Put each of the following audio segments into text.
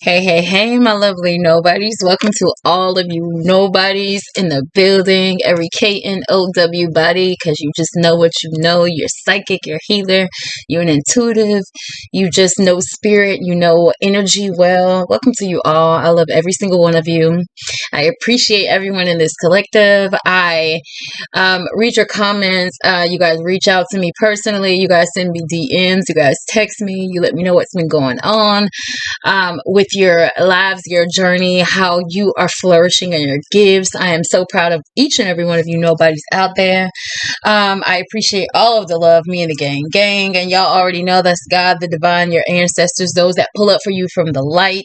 Hey, hey, hey, my lovely nobodies. Welcome to all of you nobodies in the building. Every KNOW body, because you just know what you know. You're psychic, you're healer, you're an intuitive, you just know spirit, you know energy well. Welcome to you all. I love every single one of you. I appreciate everyone in this collective. I read your comments. You guys reach out to me personally. You guys send me DMs. You guys text me. You let me know what's been going on with your lives, your journey, how you are flourishing in your gifts. I am so proud of each and every one of you nobodies out there. I appreciate all of the love, me and the gang, and y'all already know that's God, the divine, your ancestors, those that pull up for you from the light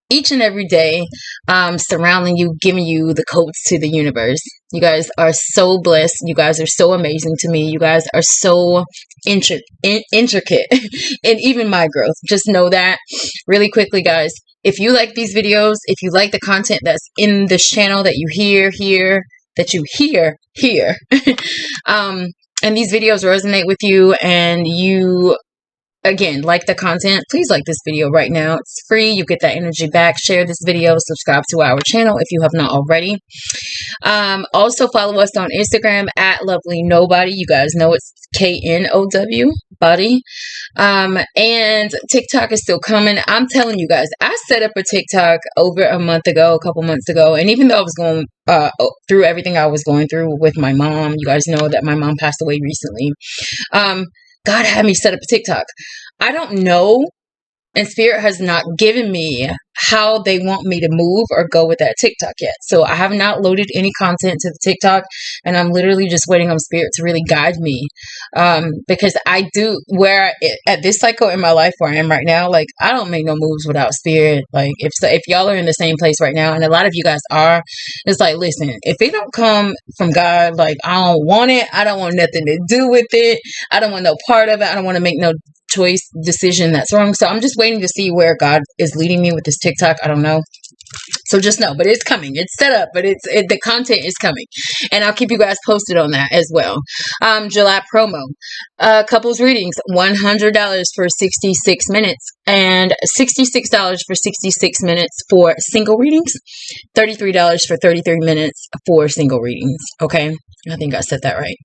each and every day, surrounding you, giving you the codes to the universe. You guys are so blessed. You guys are so amazing to me. You guys are so intricate in even my growth. Just know that really quickly, guys. If you like these videos, if you like the content that's in this channel that you hear here, and these videos resonate with you and you again like the content, please like this video right now. It's free. You get that energy back. Share this video, subscribe to our channel if you have not already. Also follow us on Instagram at lovelyknowbody. You guys know it's KNOW body. And TikTok is still coming. I'm telling you guys, I set up a TikTok over a couple months ago, and even though I was going through everything I was going through with my mom, you guys know that my mom passed away recently. God had me set up a TikTok. I don't know, and Spirit has not given me how they want me to move or go with that TikTok yet. So I have not loaded any content to the TikTok, and I'm literally just waiting on Spirit to really guide me. Because I do, at this cycle in my life where I am right now, like I don't make no moves without Spirit. Like if y'all are in the same place right now, and a lot of you guys are, it's like, listen, if it don't come from God, like I don't want it. I don't want nothing to do with it. I don't want no part of it. I don't want to make no decision that's wrong. So I'm just waiting to see where God is leading me with this TikTok. I don't know. So just know, but it's coming. It's set up, but the content is coming, and I'll keep you guys posted on that as well. July promo, couples readings, $100 for 66 minutes, and $66 for 66 minutes for single readings, $33 for 33 minutes for single readings. Okay, I think I said that right.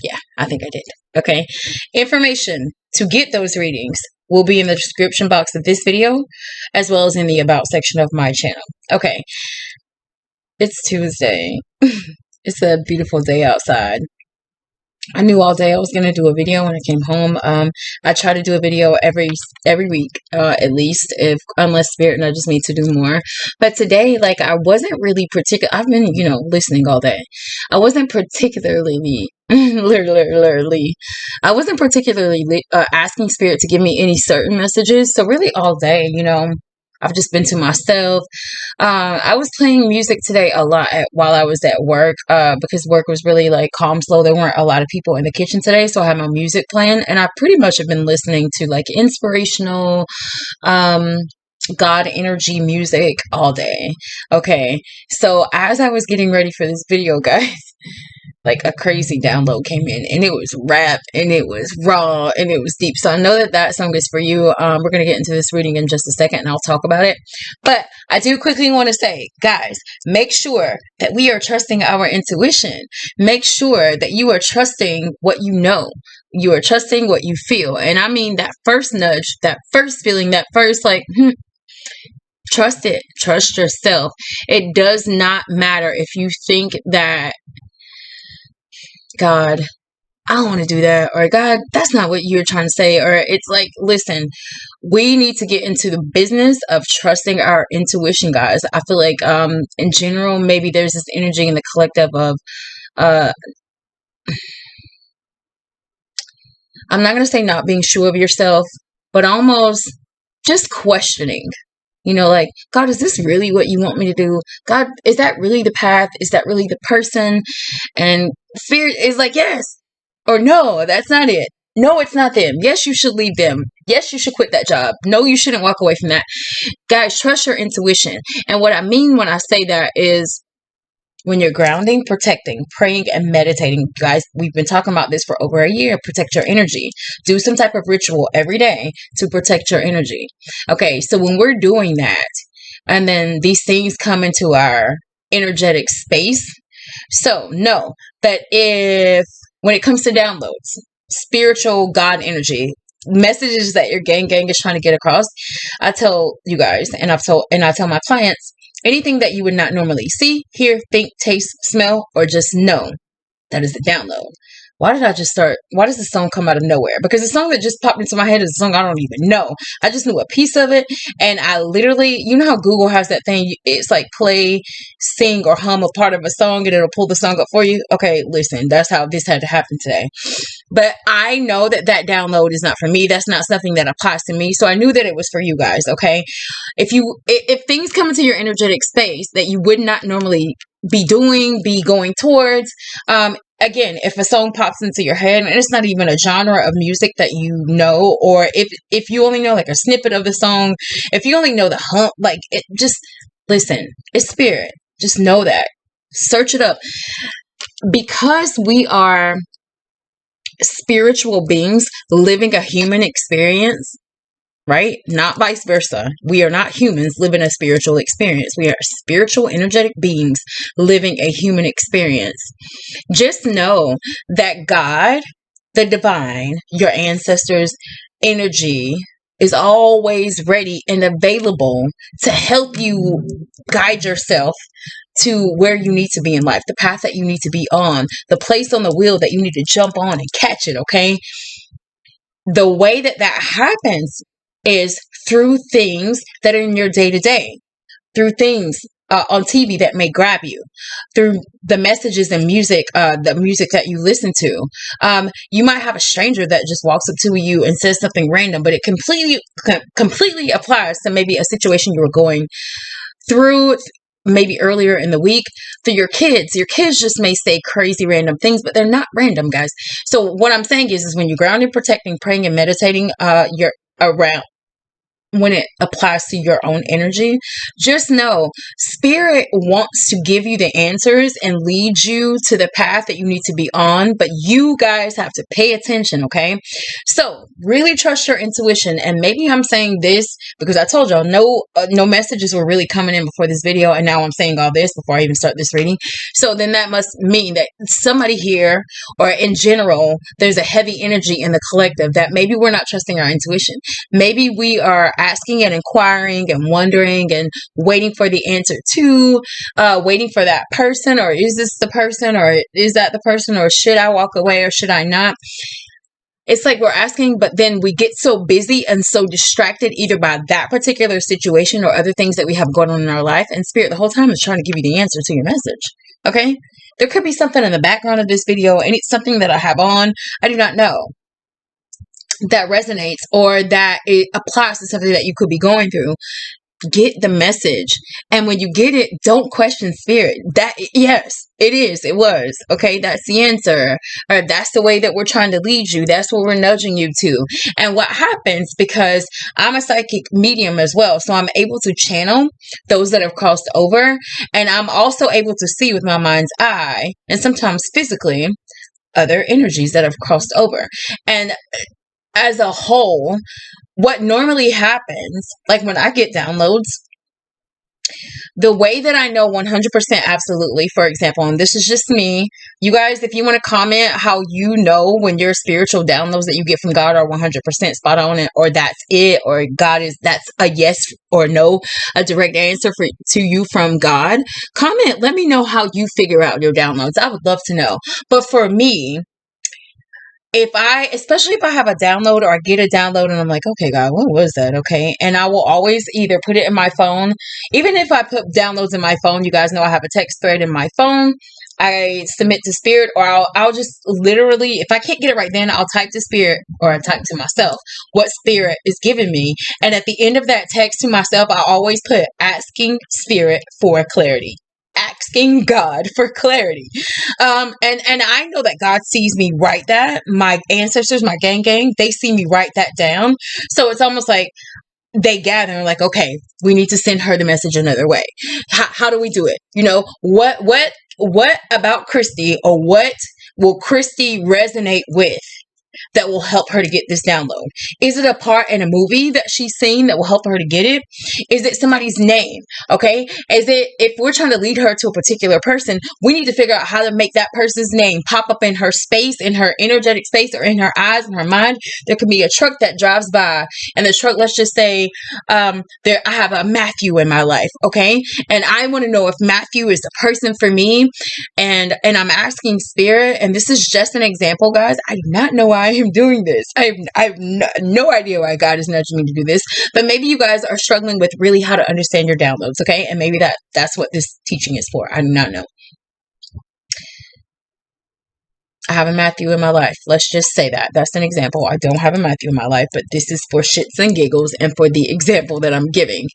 Yeah, I think I did. Okay. Information to get those readings will be in the description box of this video, as well as in the about section of my channel. Okay. It's Tuesday. It's a beautiful day outside. I knew all day I was going to do a video when I came home. I try to do a video every week, at least, unless Spirit nudges me to do more. But today, like, I wasn't really I've been, listening all day. I wasn't particularly, I wasn't particularly asking Spirit to give me any certain messages. So really all day, I've just been to myself. I was playing music today a lot while I was at work, because work was really like calm, slow. There weren't a lot of people in the kitchen today, so I had my music playing, and I pretty much have been listening to like inspirational, God energy music all day. Okay, so as I was getting ready for this video, guys, like a crazy download came in, and it was rap, and it was raw, and it was deep. So I know that song is for you. We're going to get into this reading in just a second, and I'll talk about it. But I do quickly want to say, guys, make sure that we are trusting our intuition. Make sure that you are trusting what you know. You are trusting what you feel. And I mean that first nudge, that first feeling, that first like, trust it. Trust yourself. It does not matter if you think that, God, I don't want to do that, or God, that's not what you're trying to say, or it's like, listen, we need to get into the business of trusting our intuition, guys. I feel like in general, maybe there's this energy in the collective of I'm not going to say not being sure of yourself, but almost just questioning. Like, God, is this really what you want me to do? God, is that really the path? Is that really the person? And fear is like, yes or no, that's not it. No, it's not them. Yes, you should leave them. Yes, you should quit that job. No, you shouldn't walk away from that. Guys, trust your intuition. And what I mean when I say that is, when you're grounding, protecting, praying, and meditating, guys, we've been talking about this for over a year. Protect your energy. Do some type of ritual every day to protect your energy. Okay, so when we're doing that, and then these things come into our energetic space, so know that when it comes to downloads, spiritual God energy, messages that your gang is trying to get across, I tell you guys, and I tell my clients, anything that you would not normally see, hear, think, taste, smell, or just know, that is the download. Why does the song come out of nowhere? Because the song that just popped into my head is a song I don't even know. I just knew a piece of it, and I literally, you know how Google has that thing, it's like play, sing, or hum a part of a song, and it'll pull the song up for you? Okay, listen, that's how this had to happen today. But I know that download is not for me. That's not something that applies to me. So I knew that it was for you guys, okay? If things come into your energetic space that you would not normally be going towards, again, if a song pops into your head and it's not even a genre of music that you know, or if you only know like a snippet of the song, if you only know the hum, like it, just listen, it's spirit. Just know that. Search it up. Because we are spiritual beings living a human experience, right? Not vice versa. We are not humans living a spiritual experience. We are spiritual, energetic beings living a human experience. Just know that God, the divine, your ancestors' energy is always ready and available to help you guide yourself to where you need to be in life, the path that you need to be on, the place on the wheel that you need to jump on and catch it, okay? The way that happens is through things that are in your day-to-day, through things on TV that may grab you, through the messages and music, the music that you listen to. You might have a stranger that just walks up to you and says something random, but it completely applies to maybe a situation you were going through maybe earlier in the week. For your kids just may say crazy random things, but they're not random, guys. So what I'm saying is when you're grounding, protecting, praying, and meditating, you're around. When it applies to your own energy, just know spirit wants to give you the answers and lead you to the path that you need to be on, but you guys have to pay attention, okay? So really trust your intuition. And maybe I'm saying this because I told y'all no messages were really coming in before this video, and now I'm saying all this before I even start this reading. So then that must mean that somebody here, or in general, there's a heavy energy in the collective that maybe we're not trusting our intuition. Maybe we are asking and inquiring and wondering and waiting for the answer to, waiting for that person, or is this the person, or is that the person, or should I walk away or should I not? It's like we're asking, but then we get so busy and so distracted either by that particular situation or other things that we have going on in our life, and spirit the whole time is trying to give you the answer to your message, okay? There could be something in the background of this video, and it's something that I have on, I do not know, that resonates or that it applies to something that you could be going through. Get the message, and when you get it, don't question spirit. That, yes, it was okay, that's the answer, or that's the way that we're trying to lead you, that's what we're nudging you to. And what happens, because I'm a psychic medium as well, so I'm able to channel those that have crossed over, and I'm also able to see with my mind's eye, and sometimes physically, other energies that have crossed over. And as a whole, what normally happens, like when I get downloads, the way that I know 100% absolutely, for example, and this is just me, you guys, if you want to comment how you know when your spiritual downloads that you get from God are 100% spot on, or that's it, or that's a yes or no, a direct answer to you from God, comment, let me know how you figure out your downloads. I would love to know. But for me, especially if I have a download or I get a download and I'm like, okay, God, what was that? Okay. And I will always either put it in my phone. Even if I put downloads in my phone, you guys know I have a text thread in my phone. I submit to spirit, or I'll just literally, if I can't get it right then, I'll type to spirit, or I type to myself what spirit is giving me. And at the end of that text to myself, I always put asking spirit for clarity. Asking God for clarity. And I know that God sees me write that. My ancestors, my gang, they see me write that down. So it's almost like they gather and like, okay, we need to send her the message another way. How do we do it? You know, what What about Christy, or what will Christy resonate with that will help her to get this download? Is it a part in a movie that she's seen that will help her to get it? Is it somebody's name? Okay. Is it, if we're trying to lead her to a particular person, we need to figure out how to make that person's name pop up in her space, in her energetic space, or in her eyes, in her mind. There could be a truck that drives by, and the truck, let's just say, I have a Matthew in my life. Okay. And I want to know if Matthew is the person for me. And I'm asking Spirit, and this is just an example, guys. I do not know why I am doing this. I have no idea why God is nudging me to do this, but maybe you guys are struggling with really how to understand your downloads, okay? And maybe that's what this teaching is for. I do not know. I have a Matthew in my life. Let's just say that. That's an example. I don't have a Matthew in my life, but this is for shits and giggles and for the example that I'm giving.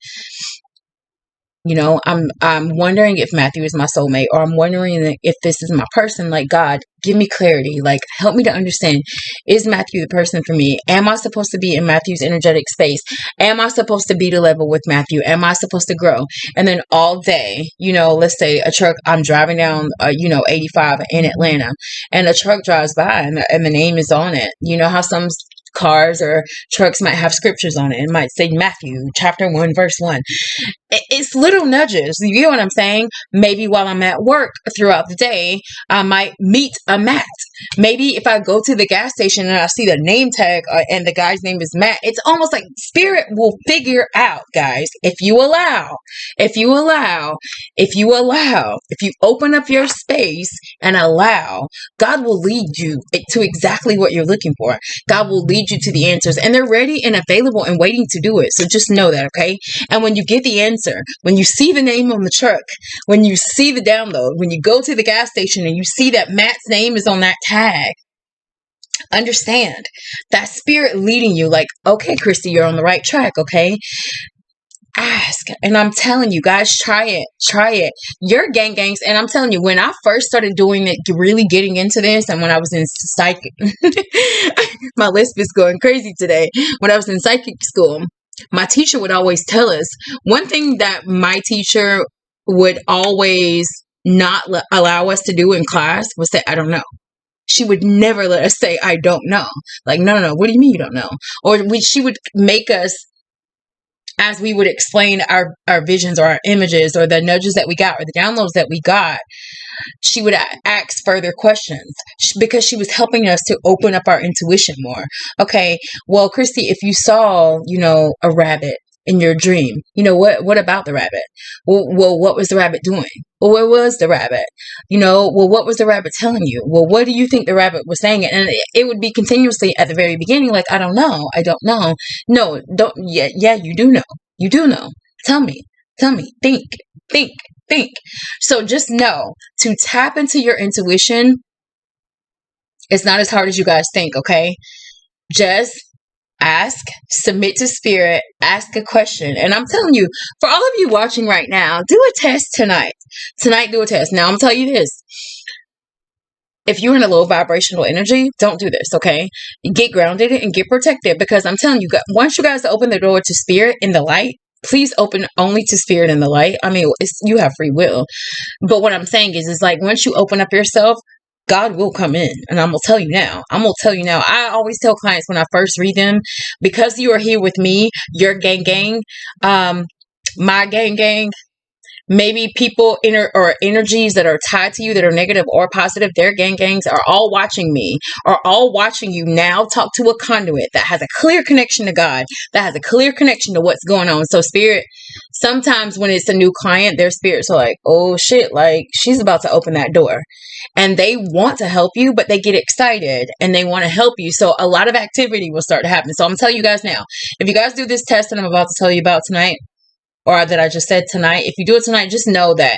You know, I'm wondering if Matthew is my soulmate, or I'm wondering if this is my person. Like, God, give me clarity. Like, help me to understand. Is Matthew the person for me? Am I supposed to be in Matthew's energetic space? Am I supposed to be to level with Matthew? Am I supposed to grow? And then all day, you know, let's say a truck, I'm driving down, 85 in Atlanta, and a truck drives by, and the name is on it. You know how some cars or trucks might have scriptures on it. It might say Matthew chapter 1 verse 1. It's little nudges. You get what I'm saying? Maybe while I'm at work throughout the day, I might meet a Matt. Maybe if I go to the gas station and I see the name tag and the guy's name is Matt, it's almost like Spirit will figure out, guys, if you open up your space and allow, God will lead you to exactly what you're looking for. God will lead you to the answers, and they're ready and available and waiting to do it. So just know that, okay? And when you get the answer, when you see the name on the truck, when you see the download, when you go to the gas station and you see that Matt's name is on that tag, understand that Spirit leading you, like, okay, Christy, you're on the right track, okay? Ask. And I'm telling you guys, try it. Your gangs. And I'm telling you, when I first started doing it, really getting into this, and when I was in psychic, my lisp is going crazy today. When I was in psychic school, my teacher would always tell us, one thing that my teacher would always not allow us to do in class was say, I don't know. She would never let us say, I don't know. Like, no. What do you mean you don't know? Or she would make us, as we would explain our visions or our images or the nudges that we got or the downloads that we got, she would ask further questions because she was helping us to open up our intuition more. Okay, well, Christy, if you saw, a rabbit in your dream, what about the rabbit? Well, what was the rabbit doing? Well, where was the rabbit? What was the rabbit telling you? Well, what do you think the rabbit was saying? And it would be continuously at the very beginning, like, I don't know. No, don't. Yeah, you do know. You do know. Tell me. Think. So just know, to tap into your intuition, it's not as hard as you guys think, okay? Just ask, submit to Spirit, ask a question. And I'm telling you, for all of you watching right now, do a test tonight. Do a test. Now, I'm telling you this. If you're in a low vibrational energy, don't do this, okay? Get grounded and get protected, because I'm telling you, once you guys open the door to Spirit in the light, please open only to Spirit in the light. I mean, you have free will. But what I'm saying is like, once you open up yourself, God will come in. And I'm going to tell you now. I always tell clients when I first read them, because you are here with me, your gang, my gang, maybe people or energies that are tied to you that are negative or positive, their gangs are all watching me, are all watching you now talk to a conduit that has a clear connection to God, that has a clear connection to what's going on. So Spirit, sometimes when it's a new client, their spirits are like, oh shit, like she's about to open that door. And they want to help you, but they get excited and they want to help you. So a lot of activity will start to happen. So I'm telling you guys now, if you guys do this test that I'm about to tell you about tonight, or that I just said tonight, if you do it tonight, just know that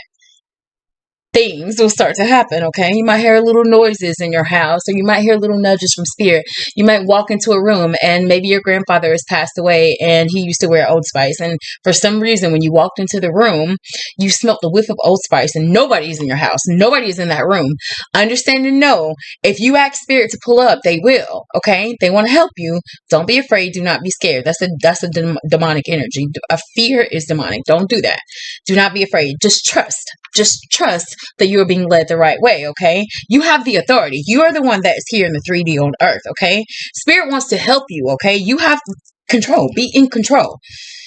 things will start to happen, okay? You might hear little noises in your house, or you might hear little nudges from Spirit. You might walk into a room and maybe your grandfather has passed away and he used to wear Old Spice. And for some reason, when you walked into the room, you smelled the whiff of Old Spice and nobody's in your house. Nobody's in that room. Understand and know, if you ask Spirit to pull up, they will, okay? They want to help you. Don't be afraid. Do not be scared. That's a demonic energy. A fear is demonic. Don't do that. Do not be afraid. Just trust. that you are being led the right way, okay? You have the authority. You are the one that is here in the 3D on earth, okay? Spirit wants to help you, okay? You have control. Be in control.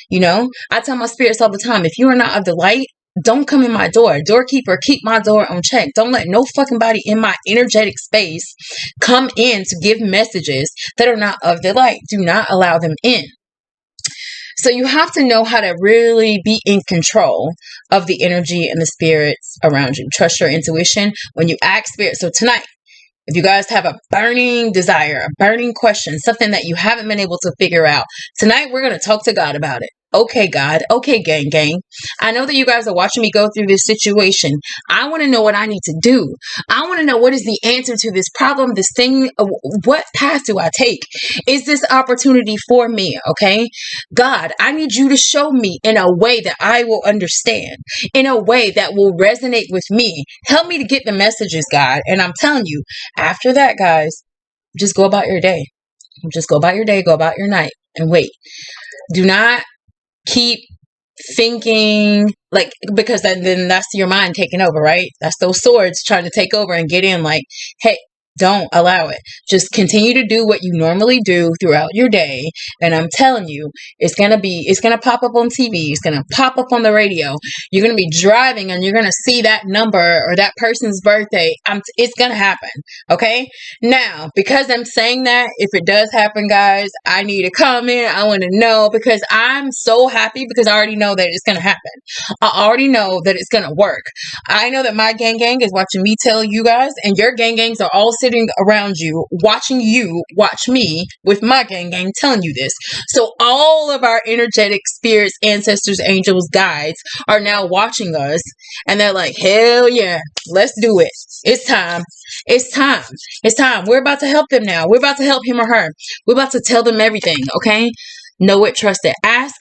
You know, I tell my spirits all the time, if you are not of the light, don't come in my door. Doorkeeper, keep my door on check. Don't let no fucking body in my energetic space come in to give messages that are not of the light. Do not allow them in. So you have to know how to really be in control of the energy and the spirits around you. Trust your intuition when you ask spirit. So tonight, if you guys have a burning desire, a burning question, something that you haven't been able to figure out, tonight we're going to talk to God about it. Okay, God. Okay, gang. I know that you guys are watching me go through this situation. I want to know what I need to do. I want to know what is the answer to this problem, this thing. What path do I take? Is this opportunity for me? Okay, God, I need you to show me in a way that I will understand, in a way that will resonate with me. Help me to get the messages, God. And I'm telling you, after that, guys, just go about your day. Just go about your day, go about your night, and wait. Do not keep thinking like, because then that's your mind taking over, right? That's those swords trying to take over and get in. Like, hey, don't allow it. Just continue to do what you normally do throughout your day. And I'm telling you, it's going to pop up on TV. It's going to pop up on the radio. You're going to be driving and you're going to see that number or that person's birthday. It's going to happen. Okay. Now, because I'm saying that, if it does happen, guys, I need a comment. I want to know, because I'm so happy because I already know that it's going to happen. I already know that it's going to work. I know that my gang is watching me tell you guys, and your gangs are all sitting around you, watching you watch me with my gang telling you this. So all of our energetic spirits, ancestors, angels, guides are now watching us, and they're like, hell yeah, let's do it. It's time. It's time. It's time. We're about to help them now. We're about to help him or her. We're about to tell them everything, okay? Know it, trust it, ask.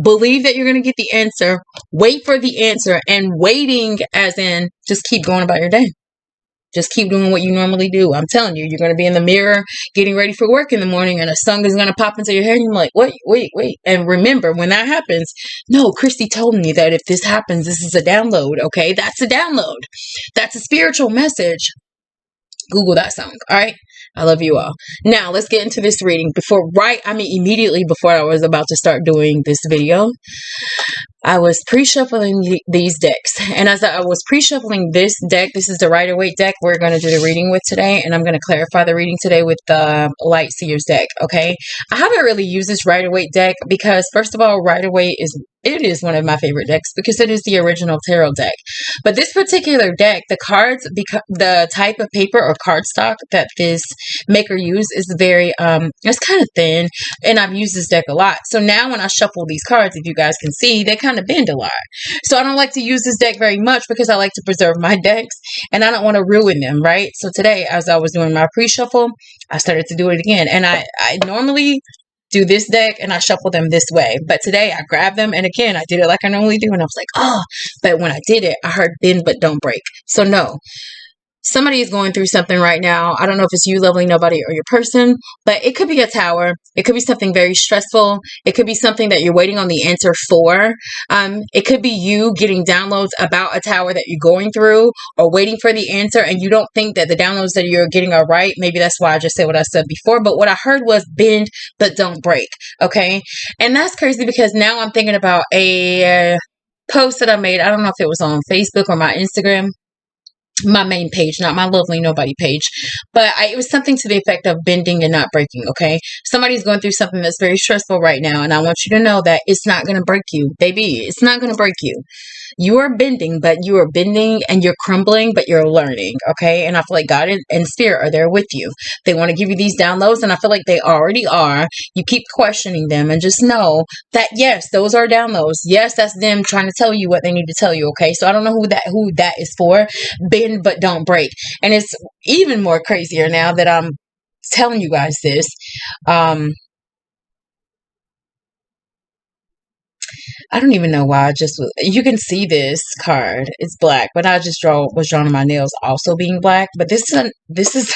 Believe that you're going to get the answer. Wait for the answer. And waiting as in just keep going about your day. Just keep doing what you normally do. I'm telling you, you're going to be in the mirror getting ready for work in the morning, and a song is going to pop into your head and you're like, wait. And remember, when that happens, no, Christy told me that if this happens, this is a download. Okay, that's a download. That's a spiritual message. Google that song. All right. I love you all. Now let's get into this reading. Immediately before I was about to start doing this video, I was pre-shuffling these decks. And as I was pre-shuffling this deck, this is the Rider-Waite deck we're going to do the reading with today. And I'm going to clarify the reading today with the Light Seers deck. Okay. I haven't really used this Rider-Waite deck because, first of all, Rider-Waite is one of my favorite decks because it is the original tarot deck. But this particular deck, the cards, the type of paper or cardstock that this maker used is very, it's kind of thin, and I've used this deck a lot. So now when I shuffle these cards, if you guys can see, they kind of bend a lot. So I don't like to use this deck very much because I like to preserve my decks and I don't want to ruin them, right? So today, as I was doing my pre-shuffle, I started to do it again. And I normally do this deck and I shuffle them this way. But today I grabbed them and again, I did it like I normally do. And I was like, oh, but when I did it, I heard bend but don't break. So no, somebody is going through something right now. I don't know if it's you, lovely nobody, or your person, but it could be a tower. It could be something very stressful. It could be something that you're waiting on the answer for. It could be you getting downloads about a tower that you're going through or waiting for the answer, and you don't think that the downloads that you're getting are right. Maybe that's why I just said what I said before, but what I heard was bend but don't break. Okay. And that's crazy because now I'm thinking about a post that I made. I don't know if it was on Facebook or my Instagram. My main page, not my lovely nobody page, but it was something to the effect of bending and not breaking. Okay, somebody's going through something that's very stressful right now, and I want you to know that it's not going to break you, baby. It's not going to break you. You are bending, but you are bending and you're crumbling, but you're learning. Okay, and I feel like God and Spirit are there with you. They want to give you these downloads, and I feel like they already are. You keep questioning them, and just know that yes, those are downloads. Yes, that's them trying to tell you what they need to tell you. Okay, so I don't know who that is for. Bend but don't break. And it's even more crazier now that I'm telling you guys this. I don't even know why you can see this card. It's black, but I just was drawn on my nails also being black. But this is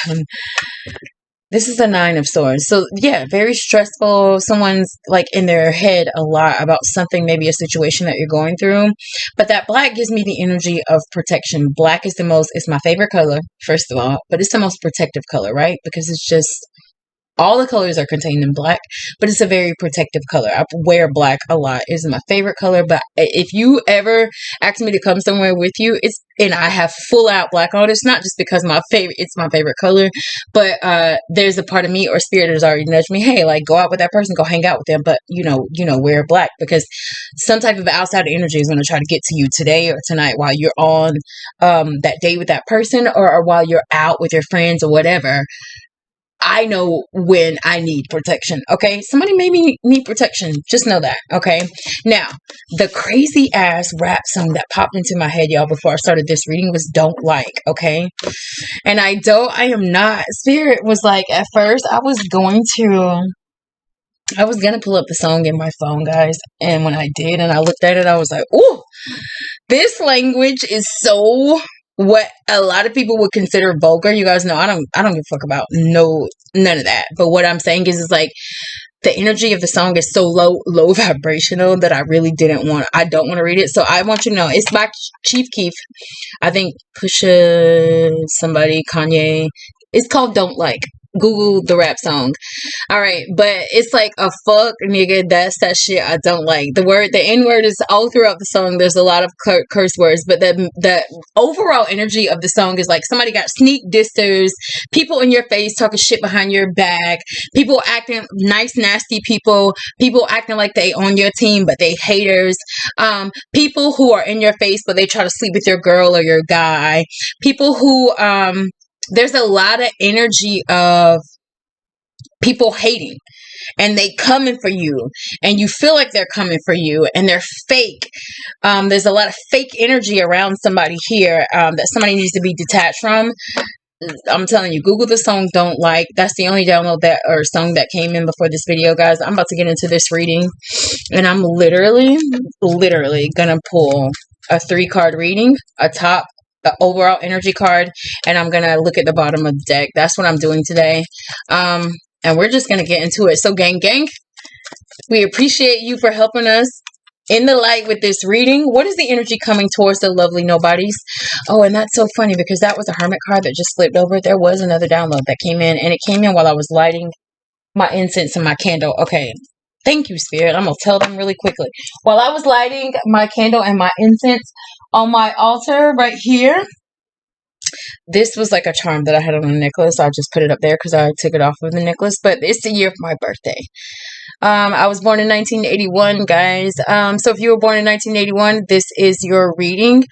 This is the Nine of Swords. So yeah, very stressful. Someone's like in their head a lot about something, maybe a situation that you're going through. But that black gives me the energy of protection. Black is it's my favorite color, first of all, but it's the most protective color, right? Because it's just, all the colors are contained in black, but it's a very protective color. I wear black a lot. It's my favorite color. But if you ever ask me to come somewhere with you, and I have full out black on, it's not just because it's my favorite color, but there's a part of me or spirit has already nudged me, hey, like go out with that person, go hang out with them, but wear black, because some type of outside energy is going to try to get to you today or tonight while you're on that date with that person, or while you're out with your friends or whatever. I know when I need protection, okay? Somebody maybe need protection. Just know that, okay? Now, the crazy ass rap song that popped into my head, y'all, before I started this reading was Don't Like, okay? And I am not. Spirit was like, at first, I was going to pull up the song in my phone, guys. And when I did, and I looked at it, I was like, ooh, this language is so what a lot of people would consider vulgar. You guys know I don't give a fuck about none of that. But what I'm saying is like the energy of the song is so low vibrational that I don't want to read it. So I want you to know it's by Chief Keef. I think Pusha Kanye. It's called Don't Like. Google the rap song. All right, but it's like a fuck nigga, that's that shit I don't like. The N-word is all throughout the song. There's a lot of curse words, but the overall energy of the song is like somebody got sneak disters, people in your face talking shit behind your back, people acting nice, nasty people acting like they on your team but they haters, people who are in your face but they try to sleep with your girl or your guy, people who there's a lot of energy of people hating and they coming for you and you feel like they're coming for you and they're fake. There's a lot of fake energy around somebody here that somebody needs to be detached from. I'm telling you, Google the song Don't Like. That's the only download song that came in before this video, guys. I'm about to get into this reading and I'm literally gonna pull a 3-card reading, the overall energy card, and I'm gonna look at the bottom of the deck. That's what I'm doing today. And we're just gonna get into it. So gang, we appreciate you for helping us in the light with this reading. What is the energy coming towards the lovely nobodies? Oh, and that's so funny because that was a hermit card that just flipped over. There was another download that came in, and it came in while I was lighting my incense and my candle. Okay, thank you, Spirit. I'm gonna tell them really quickly. While I was lighting my candle and my incense on my altar right here, this was like a charm that I had on a necklace. I just put it up there because I took it off of the necklace, but it's the year of my birthday. I was born in 1981, guys. So if you were born in 1981, this is your reading.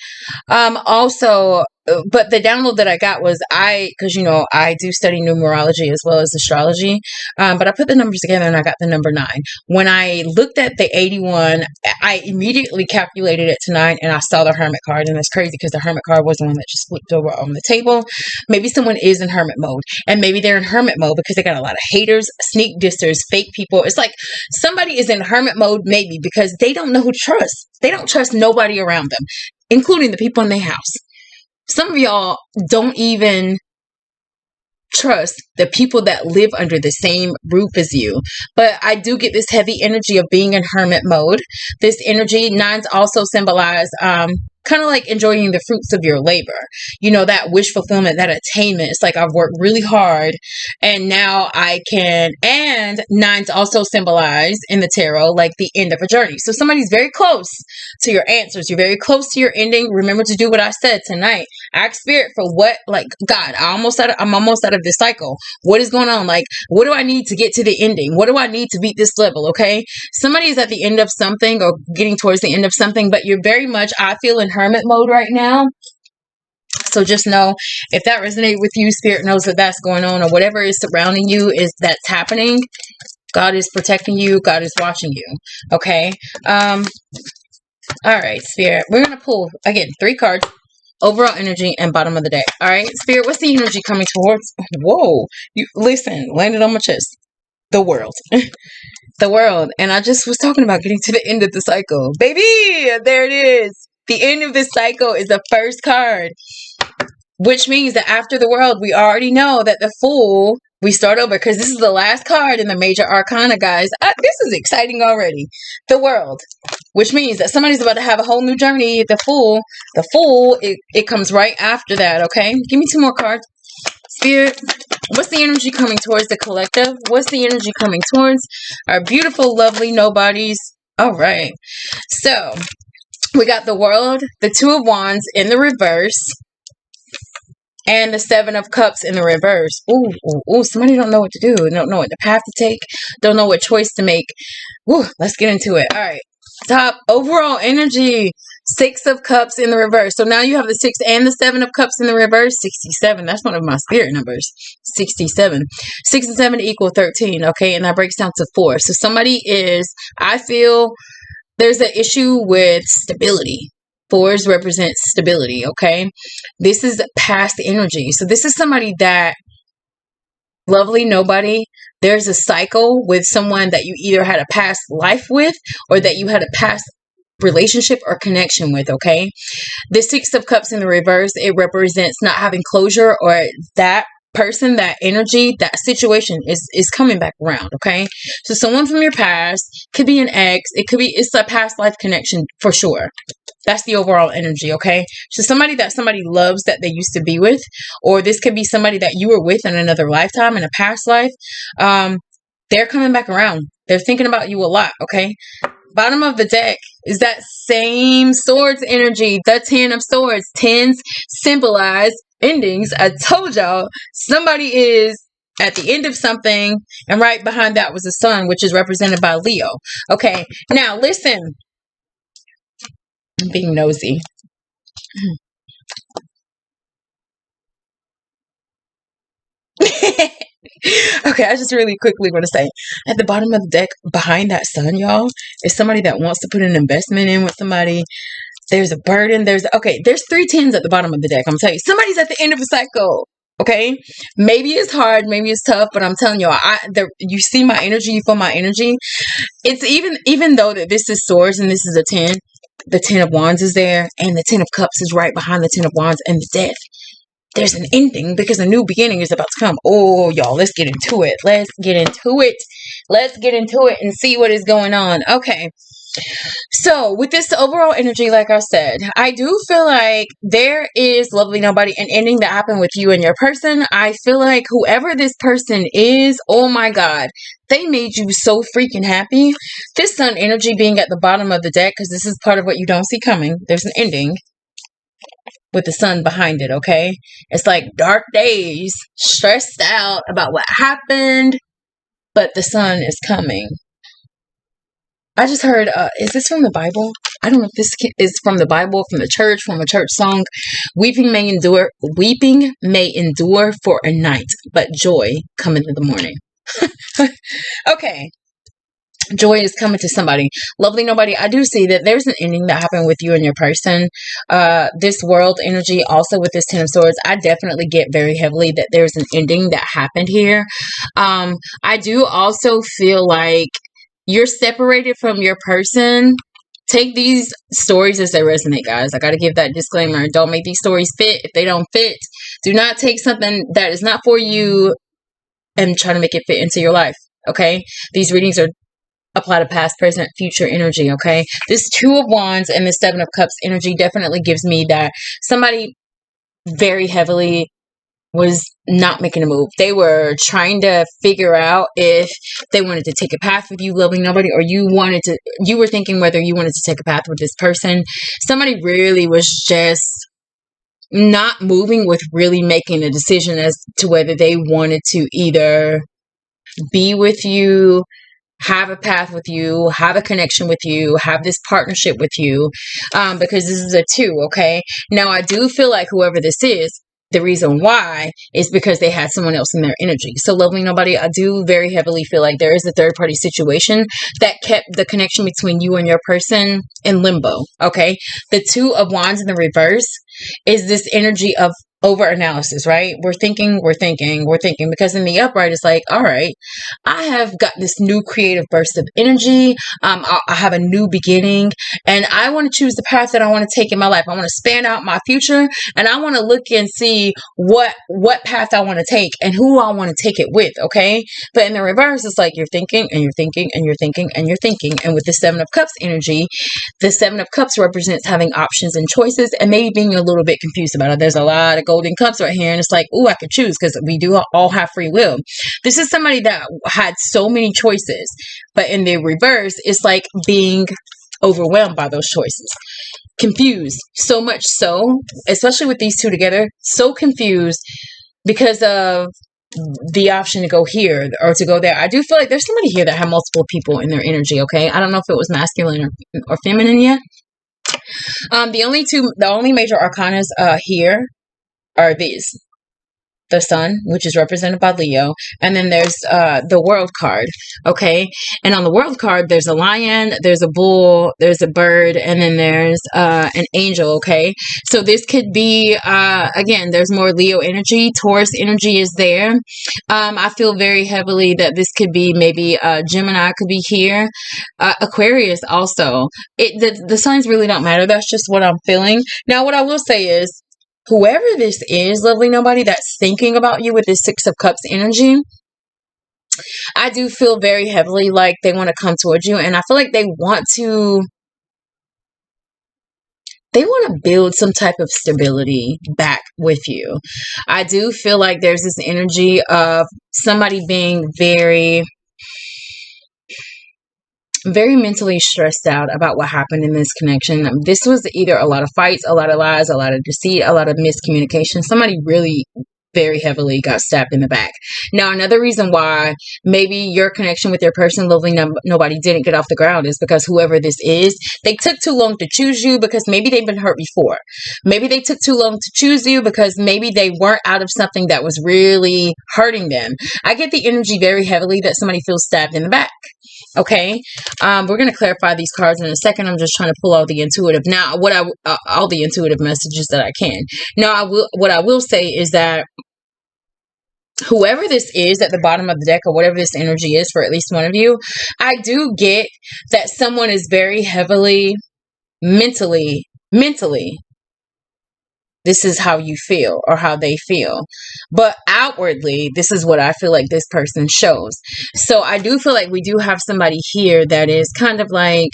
Also, but the download that I got was because I do study numerology as well as astrology, but I put the numbers together and I got the number 9. When I looked at the 81, I immediately calculated it to 9 and I saw the hermit card, and that's crazy because the hermit card was the one that just flipped over on the table. Maybe someone is in hermit mode, and maybe they're in hermit mode because they got a lot of haters, sneak disters, fake people. It's like somebody is in hermit mode maybe because they don't know who to trust. They don't trust nobody around them, including the people in their house. Some of y'all don't even trust the people that live under the same roof as you. But I do get this heavy energy of being in hermit mode. This energy, 9s also symbolize kind of like enjoying the fruits of your labor. That wish fulfillment, that attainment. It's like I've worked really hard and now I can. And 9s also symbolize in the tarot like the end of a journey. So somebody's very close to your answers. You're very close to your ending. Remember to do what I said tonight. Ask Spirit for what, like, God, I'm almost out of this cycle. What is going on? Like, what do I need to get to the ending? What do I need to beat this level? Okay. Somebody is at the end of something or getting towards the end of something, but you're very much, I feel, in hermit mode right now. So just know, if that resonates with you, Spirit knows that that's going on, or whatever is surrounding you that's happening. God is protecting you. God is watching you. Okay. All right, Spirit. We're going to pull, again, 3 cards. Overall energy and bottom of the deck. All right, Spirit, what's the energy coming towards? Whoa. You listen, landed on my chest. The world. The world. And I just was talking about getting to the end of the cycle. Baby, there it is. The end of this cycle is the first card, which means that after the world, we already know that the Fool We start over because this is the last card in the major arcana, guys. This is exciting already. The World, which means that somebody's about to have a whole new journey. The Fool, it comes right after that, okay? Give me 2 more cards. Spirit, what's the energy coming towards the collective? What's the energy coming towards our beautiful, lovely nobodies? All right. So, we got the World, the 2 of Wands in the reverse, and the 7 of Cups in the reverse. Ooh, somebody don't know what to do. Don't know what path to take. Don't know what choice to make. Ooh, let's get into it. All right. Top overall energy. 6 of Cups in the reverse. So now you have the 6 and the 7 of Cups in the reverse. 67. That's one of my spirit numbers. 67. 6 and 7 equal 13. Okay. And that breaks down to 4. So somebody is, I feel there's an issue with stability. 4s represent stability, okay? This is past energy. So this is somebody that, lovely nobody, there's a cycle with someone that you either had a past life with or that you had a past relationship or connection with, okay? The 6 of Cups in the reverse, it represents not having closure, or that person, that energy, that situation is coming back around, okay? So someone from your past, could be an ex, it's a past life connection for sure. That's the overall energy, okay? So somebody that somebody loves that they used to be with, or this could be somebody that you were with in another lifetime, in a past life. They're coming back around. They're thinking about you a lot, okay? Bottom of the deck is that same swords energy, the 10 of swords. 10s symbolize endings. I told y'all, somebody is at the end of something, and right behind that was the sun, which is represented by Leo. Okay, now listen. I'm being nosy. Okay, I just really quickly want to say, at the bottom of the deck, behind that sun, y'all, is somebody that wants to put an investment in with somebody. There's a burden. There's 3 10s at the bottom of the deck. I'm telling you, somebody's at the end of a cycle. Okay, maybe it's hard, maybe it's tough, but I'm telling y'all, you see my energy, you feel my energy. It's even though that this is swords and this is a 10. The 10 of Wands is there, and the 10 of Cups is right behind the 10 of Wands and the Death. There's an ending because a new beginning is about to come. Oh, y'all, let's get into it. Let's get into it and see what is going on. Okay. So, with this overall energy, like I said, I do feel like there is, lovely nobody, an ending that happened with you and your person. I feel like whoever this person is, oh my God, they made you so freaking happy. This sun energy being at the bottom of the deck, because this is part of what you don't see coming. There's an ending with the sun behind it, okay? It's like dark days, stressed out about what happened, but the sun is coming. I just heard, is this from the Bible? I don't know if this is from the Bible, from the church, from a church song. Weeping may endure for a night, but joy cometh in the morning. Okay. Joy is coming to somebody. Lovely nobody, I do see that there's an ending that happened with you and your person. This World energy, also with this 10 of Swords, I definitely get very heavily that there's an ending that happened here. I do also feel like you're separated from your person. Take these stories as they resonate, guys. I got to give that disclaimer. Don't make these stories fit if they don't fit. Do not take something that is not for you and try to make it fit into your life, okay? These readings are apply to past, present, future energy, okay? This 2 of Wands and the 7 of Cups energy definitely gives me that somebody very heavily was not making a move. They were trying to figure out if they wanted to take a path with you, loving nobody, or you were thinking whether you wanted to take a path with this person. Somebody really was just not moving with really making a decision as to whether they wanted to either be with you, have a path with you, have a connection with you, have this partnership with you, because this is a 2, okay? Now, I do feel like whoever this is, the reason why is because they had someone else in their energy. So, lovely nobody, I do very heavily feel like there is a third-party situation that kept the connection between you and your person in limbo, okay? The 2 of Wands in the reverse is this energy of over analysis, right? We're thinking, because in the upright, it's like, all right, I have got this new creative burst of energy. I have a new beginning, and I want to choose the path that I want to take in my life. I want to span out my future, and I want to look and see what path I want to take and who I want to take it with. Okay. But in the reverse, it's like you're thinking and you're thinking and you're thinking and you're thinking. And with the Seven of Cups energy, the Seven of Cups represents having options and choices and maybe being a little bit confused about it. There's a lot of golden cups right here, and it's like, oh, I could choose, because we do all have free will. This is somebody that had so many choices, but in the reverse, it's like being overwhelmed by those choices, confused, so much so, especially with these two together, so confused because of the option to go here or to go there. I do feel like there's somebody here that had multiple people in their energy. Okay, I don't know if it was masculine or feminine yet. The only major arcanas here are these: the sun, which is represented by Leo, and then there's the world card. Okay, and on the world card, there's a lion, there's a bull, there's a bird, and then there's an angel. Okay, so this could be again, there's more Leo energy. Taurus energy is there. I feel very heavily that this could be maybe Gemini could be here, Aquarius also. The signs really don't matter. That's just what I'm feeling. Now, what I will say is, whoever this is, lovely nobody, that's thinking about you with this Six of Cups energy, I do feel very heavily like they want to come towards you, and I feel like they want to build some type of stability back with you. I do feel like there's this energy of somebody being very mentally stressed out about what happened in this connection. This was either a lot of fights, a lot of lies, a lot of deceit, a lot of miscommunication. Somebody really very heavily got stabbed in the back. Now, another reason why maybe your connection with your person, lovely nobody, didn't get off the ground is because whoever this is, they took too long to choose you because maybe they've been hurt before. Maybe they took too long to choose you because maybe they weren't out of something that was really hurting them. I get the energy very heavily that somebody feels stabbed in the back. Okay, we're going to clarify these cards in a second. I'm just trying to pull all the intuitive all the intuitive messages that I can. Now, what I will say is that whoever this is at the bottom of the deck, or whatever this energy is for at least one of you, I do get that someone is very heavily mentally, this is how you feel or how they feel. But outwardly, this is what I feel like this person shows. So I do feel like we do have somebody here that is kind of like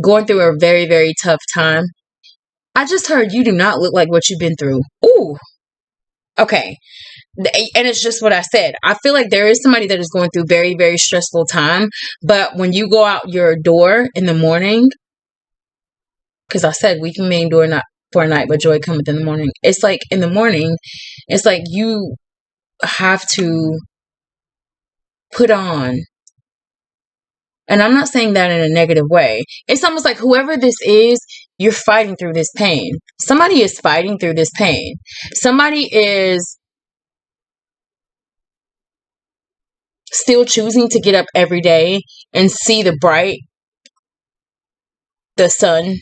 going through a very, very tough time. I just heard you do not look like what you've been through. Ooh. Okay. And it's just what I said. I feel like there is somebody that is going through very, very stressful time. But when you go out your door in the morning, because I said weeping may endure not for a night, but joy cometh in the morning. It's like in the morning, it's like you have to put on. And I'm not saying that in a negative way. It's almost like whoever this is, you're fighting through this pain. Somebody is fighting through this pain. Somebody is still choosing to get up every day and see the sun,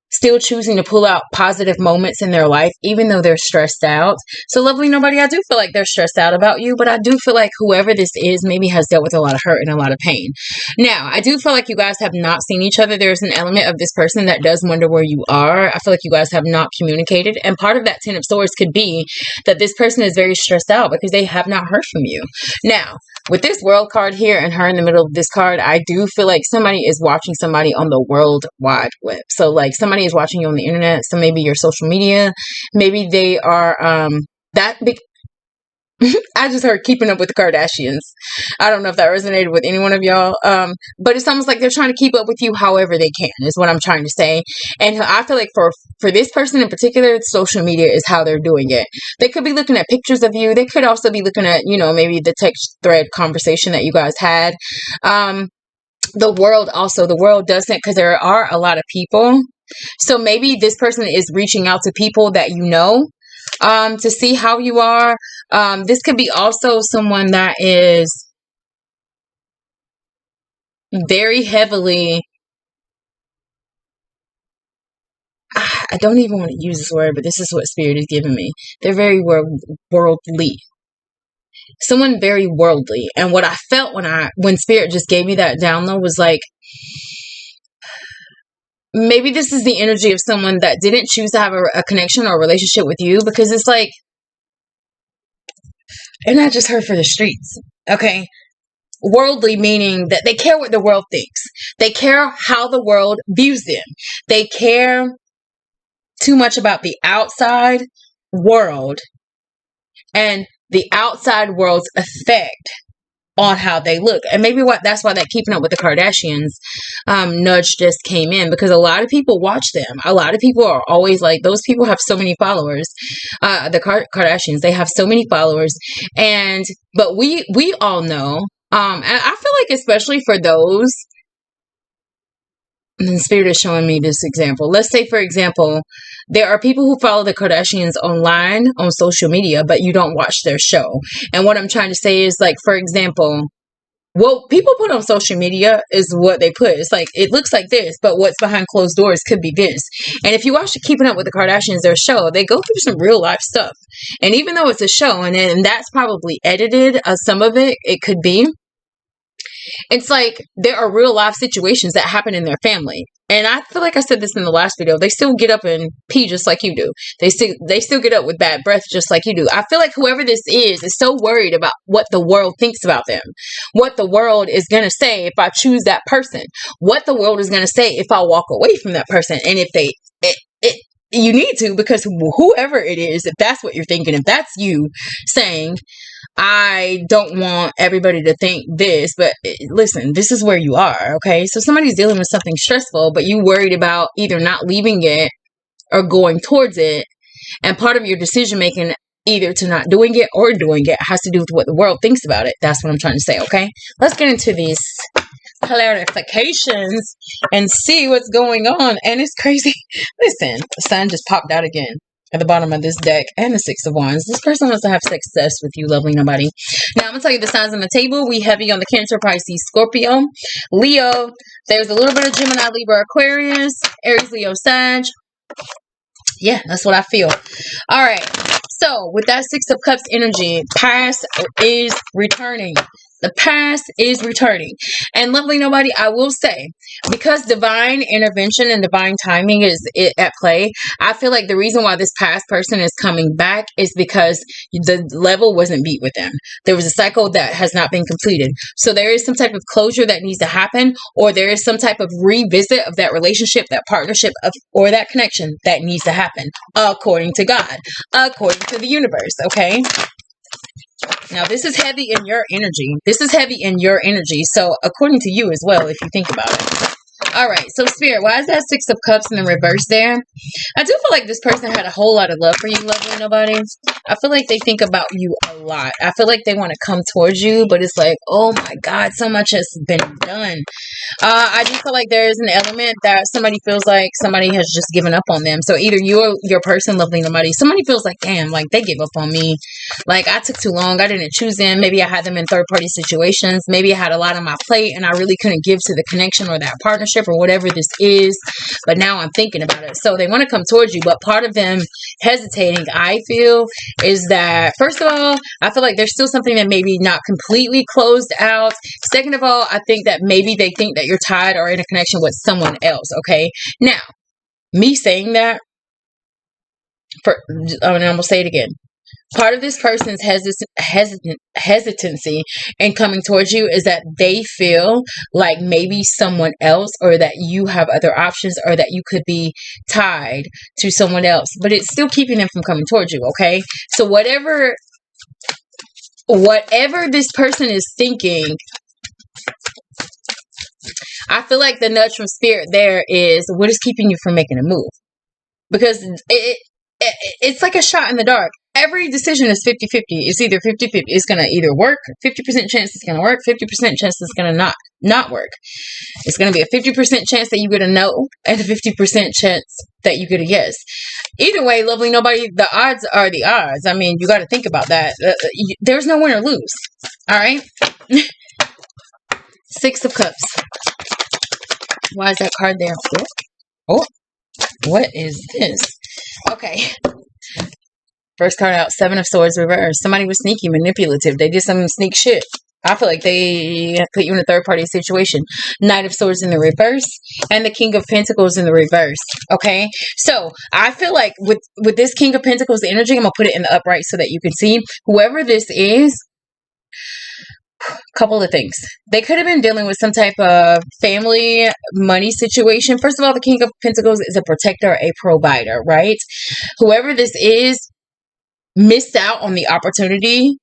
still choosing to pull out positive moments in their life, even though they're stressed out. So, lovely nobody, I do feel like they're stressed out about you, but I do feel like whoever this is maybe has dealt with a lot of hurt and a lot of pain. Now, I do feel like you guys have not seen each other. There's an element of this person that does wonder where you are. I feel like you guys have not communicated, and part of that Ten of Swords could be that this person is very stressed out because they have not heard from you. Now, with this world card here and her in the middle of this card, I do feel like somebody is watching somebody on the World Wide Web. So like somebody is watching you on the internet. So maybe your social media, maybe they are that big. I just heard Keeping Up with the Kardashians. I don't know if that resonated with any one of y'all. But it's almost like they're trying to keep up with you however they can, is what I'm trying to say. And I feel like for this person in particular, social media is how they're doing it. They could be looking at pictures of you. They could also be looking at, maybe the text thread conversation that you guys had. The world doesn't, because there are a lot of people. So maybe this person is reaching out to people that to see how you are. This could be also someone that is very heavily, I don't even want to use this word, but this is what Spirit is giving me. They're very worldly. Someone very worldly. And what I felt when Spirit just gave me that download was like, maybe this is the energy of someone that didn't choose to have a connection or a relationship with you, because it's like, and I just heard for the streets. Okay. Worldly meaning that they care what the world thinks. They care how the world views them. They care too much about the outside world and the outside world's effect on how they look. And maybe that's why that Keeping Up with the Kardashians nudge just came in, because a lot of people watch them. A lot of people are always like, those people have so many followers. The Kardashians, they have so many followers. But we all know, and I feel like especially for those, and the Spirit is showing me this example. Let's say, for example, there are people who follow the Kardashians online on social media, but you don't watch their show. And what I'm trying to say is, like, for example, what people put on social media is what they put. It's like, it looks like this, but what's behind closed doors could be this. And if you watch Keeping Up with the Kardashians, their show, they go through some real life stuff. And even though it's a show, and that's probably edited, some of it could be. It's like there are real life situations that happen in their family. And I feel like I said this in the last video. They still get up and pee just like you do. They still get up with bad breath just like you do. I feel like whoever this is so worried about what the world thinks about them. What the world is going to say if I choose that person. What the world is going to say if I walk away from that person. And if you need to, because whoever it is, if that's what you're thinking, if that's you saying, I don't want everybody to think this, but listen, this is where you are, okay? So somebody's dealing with something stressful, but you worried about either not leaving it or going towards it. And part of your decision making, either to not doing it or doing it, has to do with what the world thinks about it. That's what I'm trying to say, okay? Let's get into these clarifications and see what's going on. And it's crazy. Listen, the sun just popped out again at the bottom of this deck, and the Six of Wands. This person wants to have success with you, lovely nobody. Now, I'm going to tell you the signs on the table. We heavy on the Cancer, Pisces, Scorpio, Leo. There's a little bit of Gemini, Libra, Aquarius, Aries, Leo, Sag. Yeah, that's what I feel. All right. So, with that Six of Cups energy, past is returning. The past is returning. And lovely nobody, I will say, because divine intervention and divine timing is at play, I feel like the reason why this past person is coming back is because the level wasn't beat with them. There was a cycle that has not been completed. So there is some type of closure that needs to happen, or there is some type of revisit of that relationship, that partnership, or that connection that needs to happen, according to God, according to the universe, okay? Now, this is heavy in your energy. This is heavy in your energy. So, according to you as well, if you think about it. All right. So, Spirit, why is that Six of Cups in the reverse there? I do feel like this person had a whole lot of love for you, lovely nobody. I feel like they think about you a lot. I feel like they want to come towards you, but it's like, oh my God, so much has been done. I do feel like there is an element that somebody feels like somebody has just given up on them. So either you or your person, lovely nobody, somebody feels like, damn, like they gave up on me. Like I took too long. I didn't choose them. Maybe I had them in third-party situations. Maybe I had a lot on my plate and I really couldn't give to the connection or that partnership or whatever this is. But now I'm thinking about it. So they want to come towards you, but part of them hesitating, I feel, is that, first of all, I feel like there's still something that maybe not completely closed out. Second of all, I think that maybe they think that you're tied or in a connection with someone else, okay? Now, me saying that, I'm going to say it again. Part of this person's hesitancy in coming towards you is that they feel like maybe someone else, or that you have other options, or that you could be tied to someone else, but it's still keeping them from coming towards you, okay? So whatever this person is thinking, I feel like the nudge from Spirit there is, what is keeping you from making a move? Because it's like a shot in the dark. Every decision is 50-50. It's either 50-50. It's going to either work. 50% chance it's going to work. 50% chance it's going to not work. It's going to be a 50% chance that you get a no and a 50% chance that you get a yes. Either way, lovely nobody, the odds are the odds. I mean, you got to think about that. There's no win or lose. All right? Six of Cups. Why is that card there? Oh. What is this? Okay. First card out, Seven of Swords reverse. Somebody was sneaky, manipulative. They did some sneak shit. I feel like they put you in a third-party situation. Knight of Swords in the reverse and the King of Pentacles in the reverse. Okay? So, I feel like with this King of Pentacles energy, I'm going to put it in the upright so that you can see. Whoever this is, couple of things. They could have been dealing with some type of family money situation. First of all, the King of Pentacles is a protector, a provider, right? Whoever this is missed out on the opportunity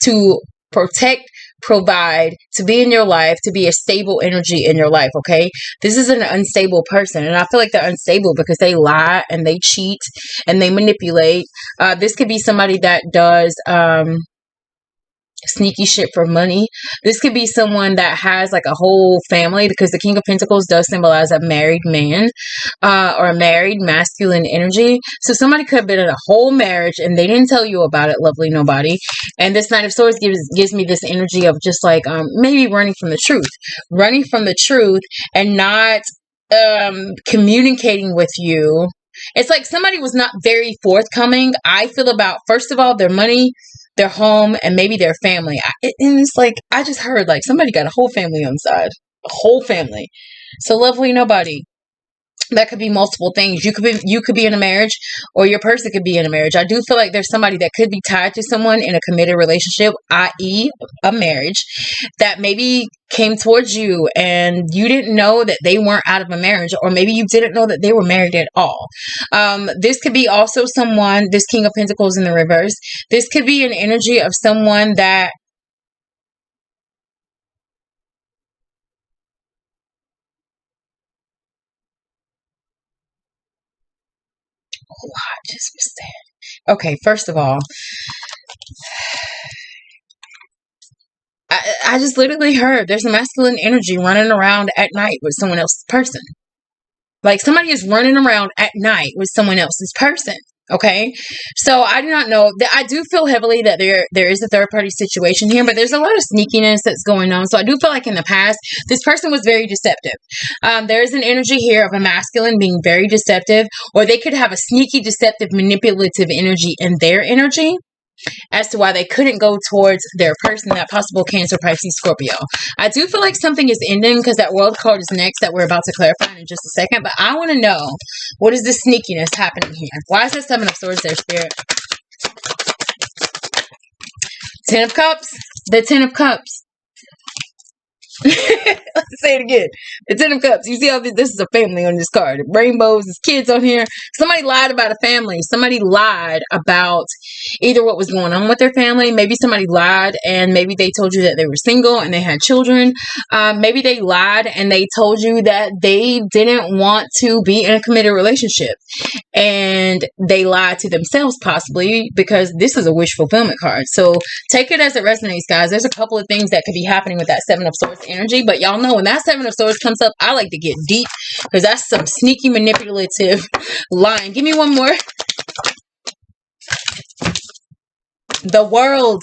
to protect, provide, to be in your life, to be a stable energy in your life, okay? This is an unstable person, and I feel like they're unstable because they lie and they cheat and they manipulate. This could be somebody that does sneaky shit for money. This could be someone that has like a whole family, because the King of Pentacles does symbolize a married man or a married masculine energy. So somebody could have been in a whole marriage and they didn't tell you about it, lovely nobody. And this Knight of Swords gives me this energy of just like maybe running from the truth and not communicating with you. It's like somebody was not very forthcoming, I feel, about, first of all, their money, their home, and maybe their family. And it's like, I just heard like somebody got a whole family on the side. A whole family. So lovely nobody. That could be multiple things. You could be in a marriage, or your person could be in a marriage. I do feel like there's somebody that could be tied to someone in a committed relationship, i.e. a marriage, that maybe came towards you and you didn't know that they weren't out of a marriage, or maybe you didn't know that they were married at all. This could be also someone, this King of Pentacles in the reverse. This could be an energy of someone that I just was sad. Okay, first of all, I just literally heard there's a masculine energy running around at night with someone else's person. Like somebody is running around at night with someone else's person. Okay, so I do not know that. I do feel heavily that there is a third party situation here, but there's a lot of sneakiness that's going on. So I do feel like in the past, this person was very deceptive. There's an energy here of a masculine being very deceptive, or they could have a sneaky, deceptive, manipulative energy in their energy, as to why they couldn't go towards their person, that possible Cancer, Pisces, Scorpio. I do feel like something is ending, because that World card is next that we're about to clarify in just a second. But I want to know, what is this sneakiness happening here? Why is there Seven of Swords there, Spirit? Ten of Cups? The Ten of Cups. Let's say it again. The Ten of Cups. You see how this is a family on this card. Rainbows, there's kids on here. Somebody lied about a family. Somebody lied about either what was going on with their family. Maybe somebody lied and maybe they told you that they were single and they had children. Maybe they lied and they told you that they didn't want to be in a committed relationship. And they lied to themselves, possibly, because this is a wish fulfillment card. So take it as it resonates, guys. There's a couple of things that could be happening with that Seven of Swords energy, but y'all know when that Seven of Swords comes up, I like to get deep, because that's some sneaky, manipulative lying. Give me one more. The World.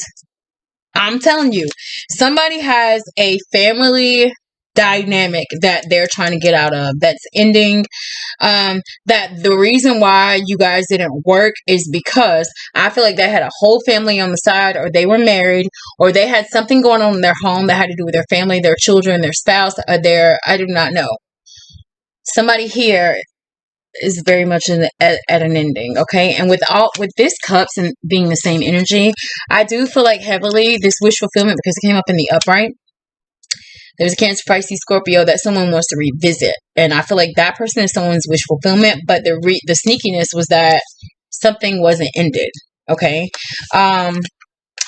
I'm telling you, somebody has a family dynamic that they're trying to get out of, that's ending. That the reason why you guys didn't work is because I feel like they had a whole family on the side, or they were married, or they had something going on in their home that had to do with their family, their children, their spouse, I do not know. Somebody here is very much at an ending, okay? And with this Cups and being the same energy, I do feel like heavily this wish fulfillment, because it came up in the upright. There's a Cancer, Pisces, Scorpio that someone wants to revisit. And I feel like that person is someone's wish fulfillment. But the sneakiness was that something wasn't ended. Okay?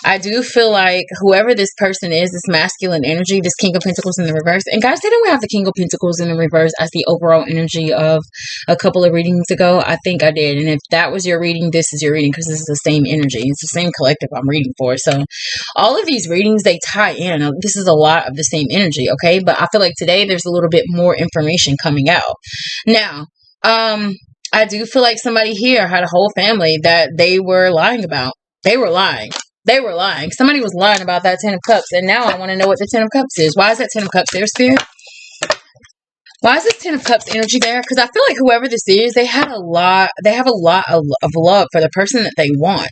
I do feel like whoever this person is, this masculine energy, this King of Pentacles in the reverse. And guys, didn't we have the King of Pentacles in the reverse as the overall energy of a couple of readings ago? I think I did. And if that was your reading, this is your reading, because this is the same energy. It's the same collective I'm reading for. So all of these readings, they tie in. This is a lot of the same energy, okay? But I feel like today there's a little bit more information coming out. Now, I do feel like somebody here had a whole family that they were lying about. They were lying. They were lying. Somebody was lying about that Ten of Cups. And now I want to know what the Ten of Cups is. Why is that Ten of Cups there, Spirit? Why is this Ten of Cups energy there? Because I feel like whoever this is, they have a lot of love for the person that they want.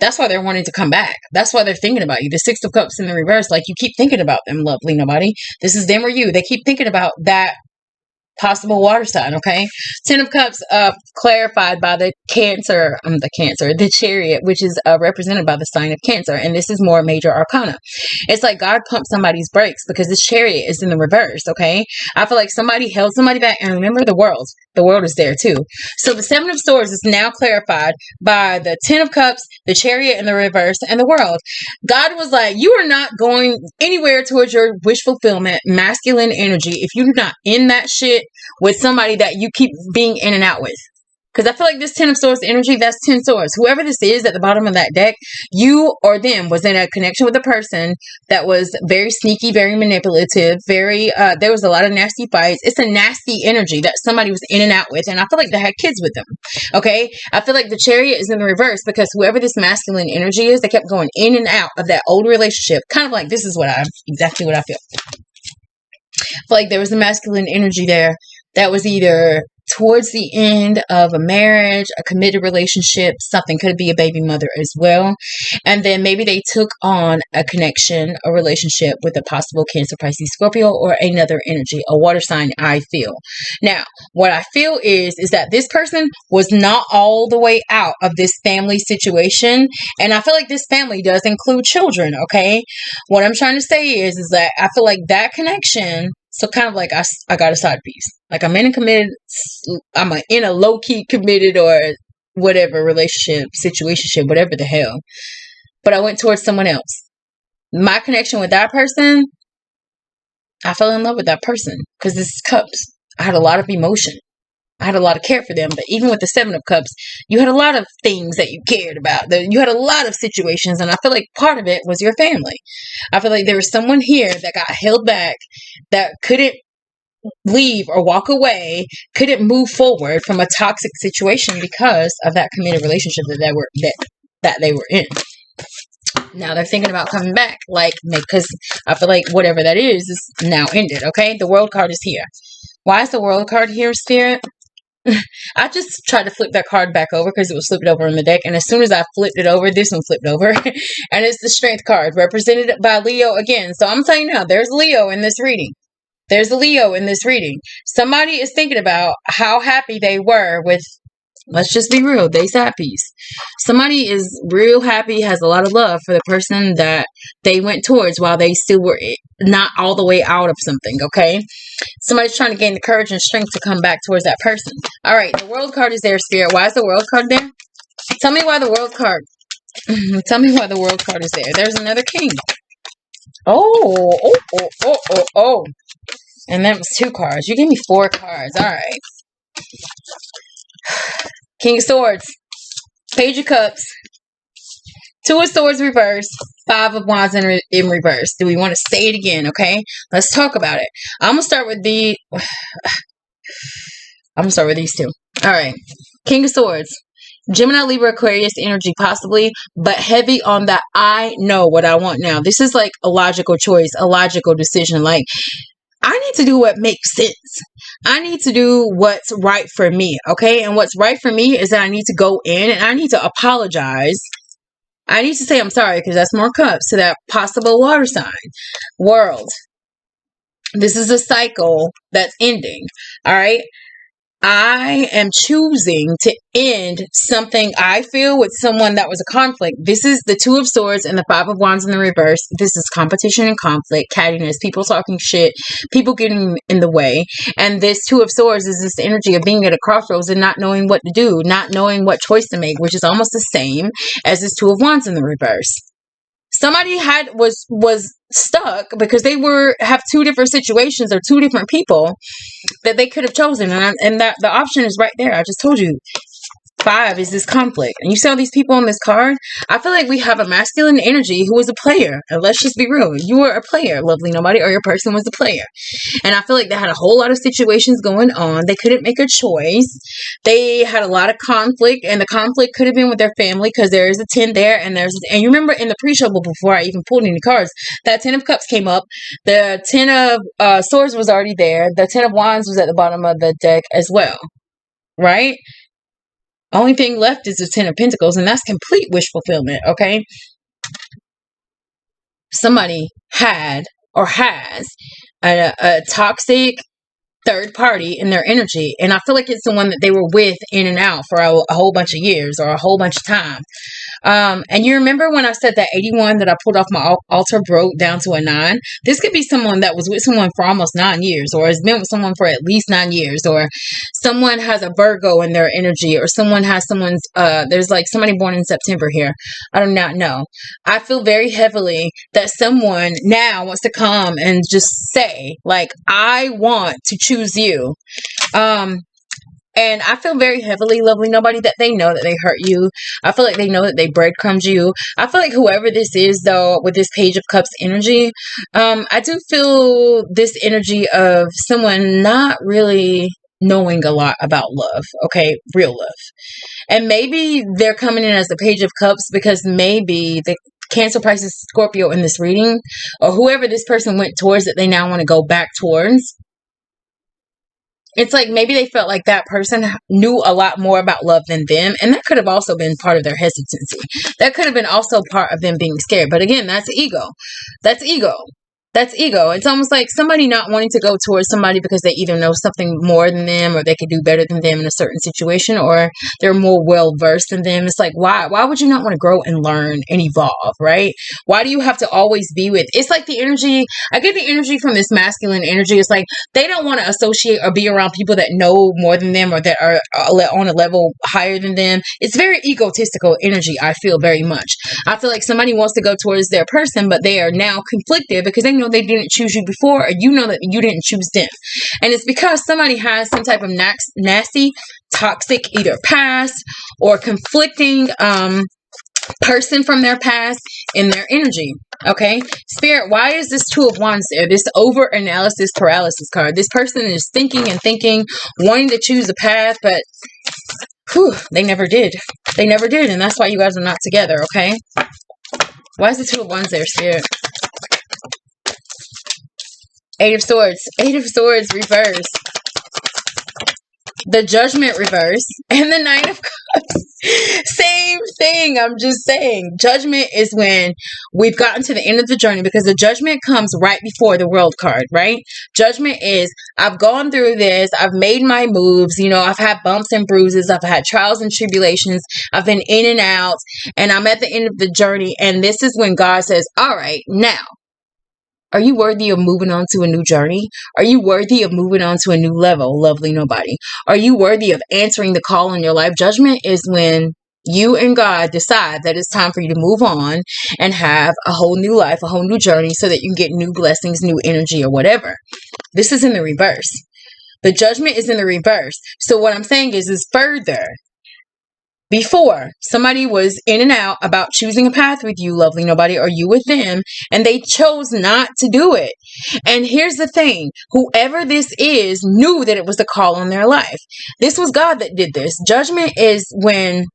That's why they're wanting to come back. That's why they're thinking about you. The Six of Cups in the reverse, like you keep thinking about them, lovely nobody. This is them or you. They keep thinking about that possible water sign, okay? Ten of Cups clarified by the the Chariot, which is represented by the sign of Cancer, and this is more major arcana. It's like God pumped somebody's brakes because this Chariot is in the reverse, okay? I feel like somebody held somebody back, and remember the world is there too. So the Seven of Swords is now clarified by the Ten of Cups, the Chariot in the reverse, and the world. God was like, you are not going anywhere towards your wish fulfillment, masculine energy, if you're not in that shit with somebody that you keep being in and out with. Because I feel like this Ten of Swords energy, that's 10 swords. Whoever this is at the bottom of that deck, you or them was in a connection with a person that was very sneaky, very manipulative, there was a lot of nasty fights. It's a nasty energy that somebody was in and out with. And I feel like they had kids with them. Okay? I feel like the Chariot is in the reverse because whoever this masculine energy is, they kept going in and out of that old relationship. Kind of like, this is exactly what I feel. I feel like there was a masculine energy there that was either towards the end of a marriage, a committed relationship, something could be a baby mother as well. And then maybe they took on a connection, a relationship with a possible Cancer, Pisces, Scorpio, or another energy, a water sign, I feel. Now, what I feel is that this person was not all the way out of this family situation. And I feel like this family does include children, okay? What I'm trying to say is that I feel like that connection, so kind of like I got a side piece. Like I'm in a low-key committed or whatever relationship, situationship, whatever the hell. But I went towards someone else. My connection with that person, I fell in love with that person because this is Cups. I had a lot of emotion. I had a lot of care for them. But even with the Seven of Cups, you had a lot of things that you cared about. You had a lot of situations. And I feel like part of it was your family. I feel like there was someone here that got held back, that couldn't leave or walk away, couldn't move forward from a toxic situation because of that committed relationship that they were in. Now they're thinking about coming back, because I feel like whatever that is now ended, okay? The World card is here. Why is the World card here, Spirit? I just tried to flip that card back over because it was flipped over in the deck. And as soon as I flipped it over, this one flipped over. And it's the Strength card, represented by Leo again. So I'm telling you now, there's Leo in this reading. There's a Leo in this reading. Somebody is thinking about how happy they were with, let's just be real, they side piece. Somebody is real happy, has a lot of love for the person that they went towards while they still were not all the way out of something, okay? Somebody's trying to gain the courage and strength to come back towards that person. All right, the World card is there, Spirit. Why is the World card there? Tell me why the World card. Tell me why the World card is there. There's another King. Oh. And that was 2 cards. You gave me 4 cards. All right. King of Swords. Page of Cups. 2 of Swords reverse. 5 of Wands in reverse. Do we want to say it again? Okay. Let's talk about it. I'm going to start with these 2. All right. King of Swords. Gemini, Libra, Aquarius energy possibly, but heavy on that I know what I want now. This is like a logical choice, a logical decision. Like, I need to do what makes sense. I need to do what's right for me, okay? And what's right for me is that I need to go in and I need to apologize. I need to say I'm sorry because that's more cups to that possible water sign. World. This is a cycle that's ending, all right? I am choosing to end something I feel with someone that was a conflict. This is the 2 of Swords and the 5 of Wands in the reverse. This is competition and conflict, cattiness, people talking shit, people getting in the way. And this 2 of Swords is this energy of being at a crossroads and not knowing what to do, not knowing what choice to make, which is almost the same as this 2 of Wands in the reverse. Somebody was stuck because they have 2 different situations or 2 different people that they could have chosen, and that the option is right there. I just told you, 5 is this conflict. And you see all these people on this card? I feel like we have a masculine energy who was a player. And let's just be real. You were a player, lovely nobody, or your person was a player. And I feel like they had a whole lot of situations going on. They couldn't make a choice. They had a lot of conflict, and the conflict could have been with their family, because there is a 10 there, and you remember in the pre-show, before I even pulled any cards, that 10 of Cups came up. The 10 of Swords was already there. The 10 of Wands was at the bottom of the deck as well, right? Only thing left is the 10 of Pentacles, and that's complete wish fulfillment, okay? Somebody had or has a toxic third party in their energy, and I feel like it's the one that they were with in and out for a whole bunch of years or a whole bunch of time. And you remember when I said that 81 that I pulled off my altar broke down to a 9? This could be someone that was with someone for almost 9 years, or has been with someone for at least 9 years, or someone has a Virgo in their energy, or someone has someone's, there's like somebody born in September here. I do not know. I feel very heavily that someone now wants to come and just say, like, I want to choose you. And I feel very heavily, lovely nobody, that they know that they hurt you. I feel like they know that they breadcrumbed you. I feel like whoever this is, though, with this Page of Cups energy, I do feel this energy of someone not really knowing a lot about love, okay? Real love. And maybe they're coming in as the Page of Cups because maybe the Cancer, Pisces, Scorpio in this reading, or whoever this person went towards that they now want to go back towards. It's like maybe they felt like that person knew a lot more about love than them. And that could have also been part of their hesitancy. That could have been also part of them being scared. But again, that's ego. That's ego. That's ego. It's almost like somebody not wanting to go towards somebody because they either know something more than them, or they could do better than them in a certain situation, or they're more well-versed than them. It's like, why would you not want to grow and learn and evolve, right? Why do you have to always be with? It's like the energy, I get the energy from this masculine energy. It's like they don't want to associate or be around people that know more than them, or that are on a level higher than them. It's very egotistical energy, I feel very much. I feel like somebody wants to go towards their person, but they are now conflicted because they know they didn't choose you before, or you know that you didn't choose them. And it's because somebody has some type of nasty, toxic, either past or conflicting person from their past in their energy. Okay, Spirit, why is this 2 of Wands there? This over analysis paralysis card. This person is thinking and thinking, wanting to choose a path, but they never did. They never did, and that's why you guys are not together. Okay, why is the 2 of Wands there, Spirit? 8 of Swords. 8 of Swords reverse. The Judgment reverse. And the 9 of Cups. Same thing. I'm just saying. Judgment is when we've gotten to the end of the journey, because the Judgment comes right before the World card, right? Judgment is, I've gone through this. I've made my moves. You know, I've had bumps and bruises. I've had trials and tribulations. I've been in and out. And I'm at the end of the journey. And this is when God says, all right, now, are you worthy of moving on to a new journey? Are you worthy of moving on to a new level, lovely nobody? Are you worthy of answering the call in your life? Judgment is when you and God decide that it's time for you to move on and have a whole new life, a whole new journey, so that you can get new blessings, new energy, or whatever. This is in the reverse. The Judgment is in the reverse. So what I'm saying is further. Before, somebody was in and out about choosing a path with you, lovely nobody, or you with them, and they chose not to do it. And here's the thing. Whoever this is knew that it was the call on their life. This was God that did this. Judgment is when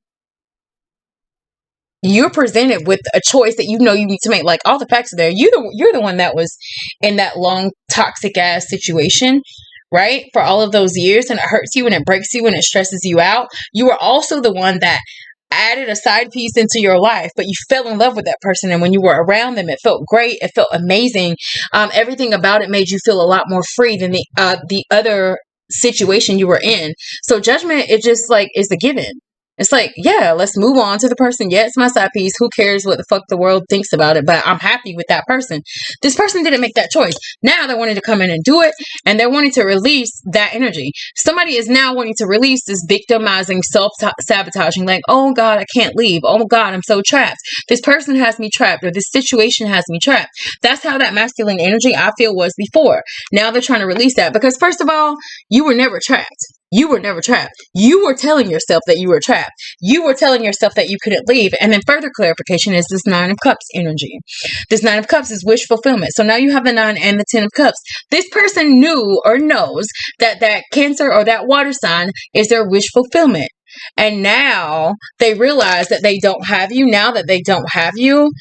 you're presented with a choice that you know you need to make. Like, all the facts are there. You're the one that was in that long, toxic ass situation, right? For all of those years, and it hurts you and it breaks you and it stresses you out. You were also the one that added a side piece into your life, but you fell in love with that person. And when you were around them, it felt great. It felt amazing. Everything about it made you feel a lot more free than the other situation you were in. So Judgment, it just like is a given. It's like, yeah, let's move on to the person. Yeah, it's my side piece. Who cares what the fuck the world thinks about it? But I'm happy with that person. This person didn't make that choice. Now they're wanting to come in and do it, and they're wanting to release that energy. Somebody is now wanting to release this victimizing, self-sabotaging, like, oh God, I can't leave. Oh God, I'm so trapped. This person has me trapped, or this situation has me trapped. That's how that masculine energy, I feel, was before. Now they're trying to release that, because first of all, you were never trapped. You were never trapped. You were telling yourself that you were trapped. You were telling yourself that you couldn't leave. And then further clarification is this Nine of Cups energy. This Nine of Cups is wish fulfillment. So now you have the 9 and the 10 of Cups. This person knew or knows that that Cancer or that water sign is their wish fulfillment. And now they realize that they don't have you. Now that they don't have you,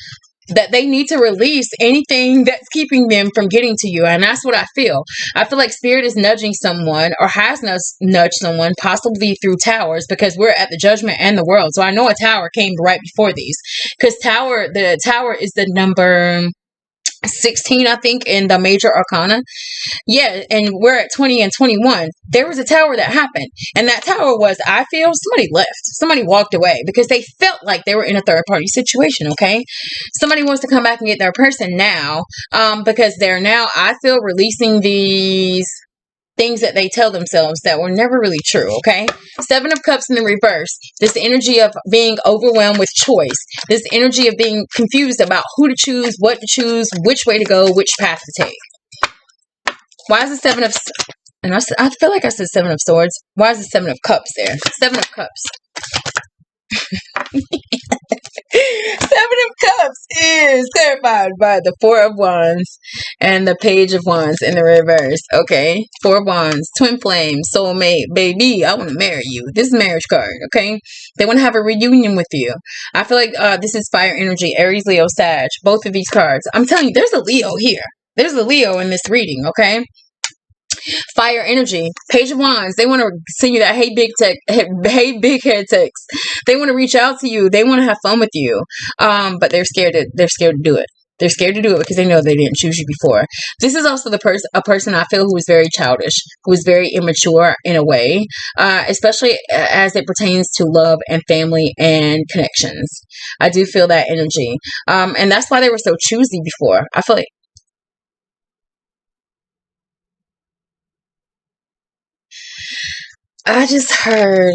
that they need to release anything that's keeping them from getting to you. And that's what I feel. I feel like Spirit is nudging someone, or has nudged someone, possibly through towers, because we're at the Judgment and the World. So I know a tower came right before these, because the tower is the number 16, I think, in the major arcana. Yeah, and we're at 20 and 21. There was a tower that happened. And that tower was, I feel, somebody left. Somebody walked away because they felt like they were in a third party situation, okay? Somebody wants to come back and get their person now, because they're now, I feel, releasing these things that they tell themselves that were never really true, okay? 7 of Cups in the reverse. This energy of being overwhelmed with choice. This energy of being confused about who to choose, what to choose, which way to go, which path to take. Why is the 7 of... And I feel like I said 7 of Swords. Why is the 7 of Cups there? 7 of Cups. 7 of Cups is clarified by the 4 of Wands and the Page of Wands in the reverse. Okay, 4 of Wands, twin flame, soulmate, baby, I want to marry you. This is marriage card, okay? They want to have a reunion with you. I feel like this is fire energy, Aries, Leo, Sag. Both of these cards. I'm telling you, there's a Leo here. There's a Leo in this reading, okay? Fire energy, Page of Wands. They want to send you that hey big head text. They want to reach out to you. They want to have fun with you. But they're scared to do it. They're scared to do it because they know they didn't choose you before. This is also a person I feel who is very childish, who is very immature in a way, especially as it pertains to love and family and connections. I do feel that energy. And that's why they were so choosy before. I feel like I just heard,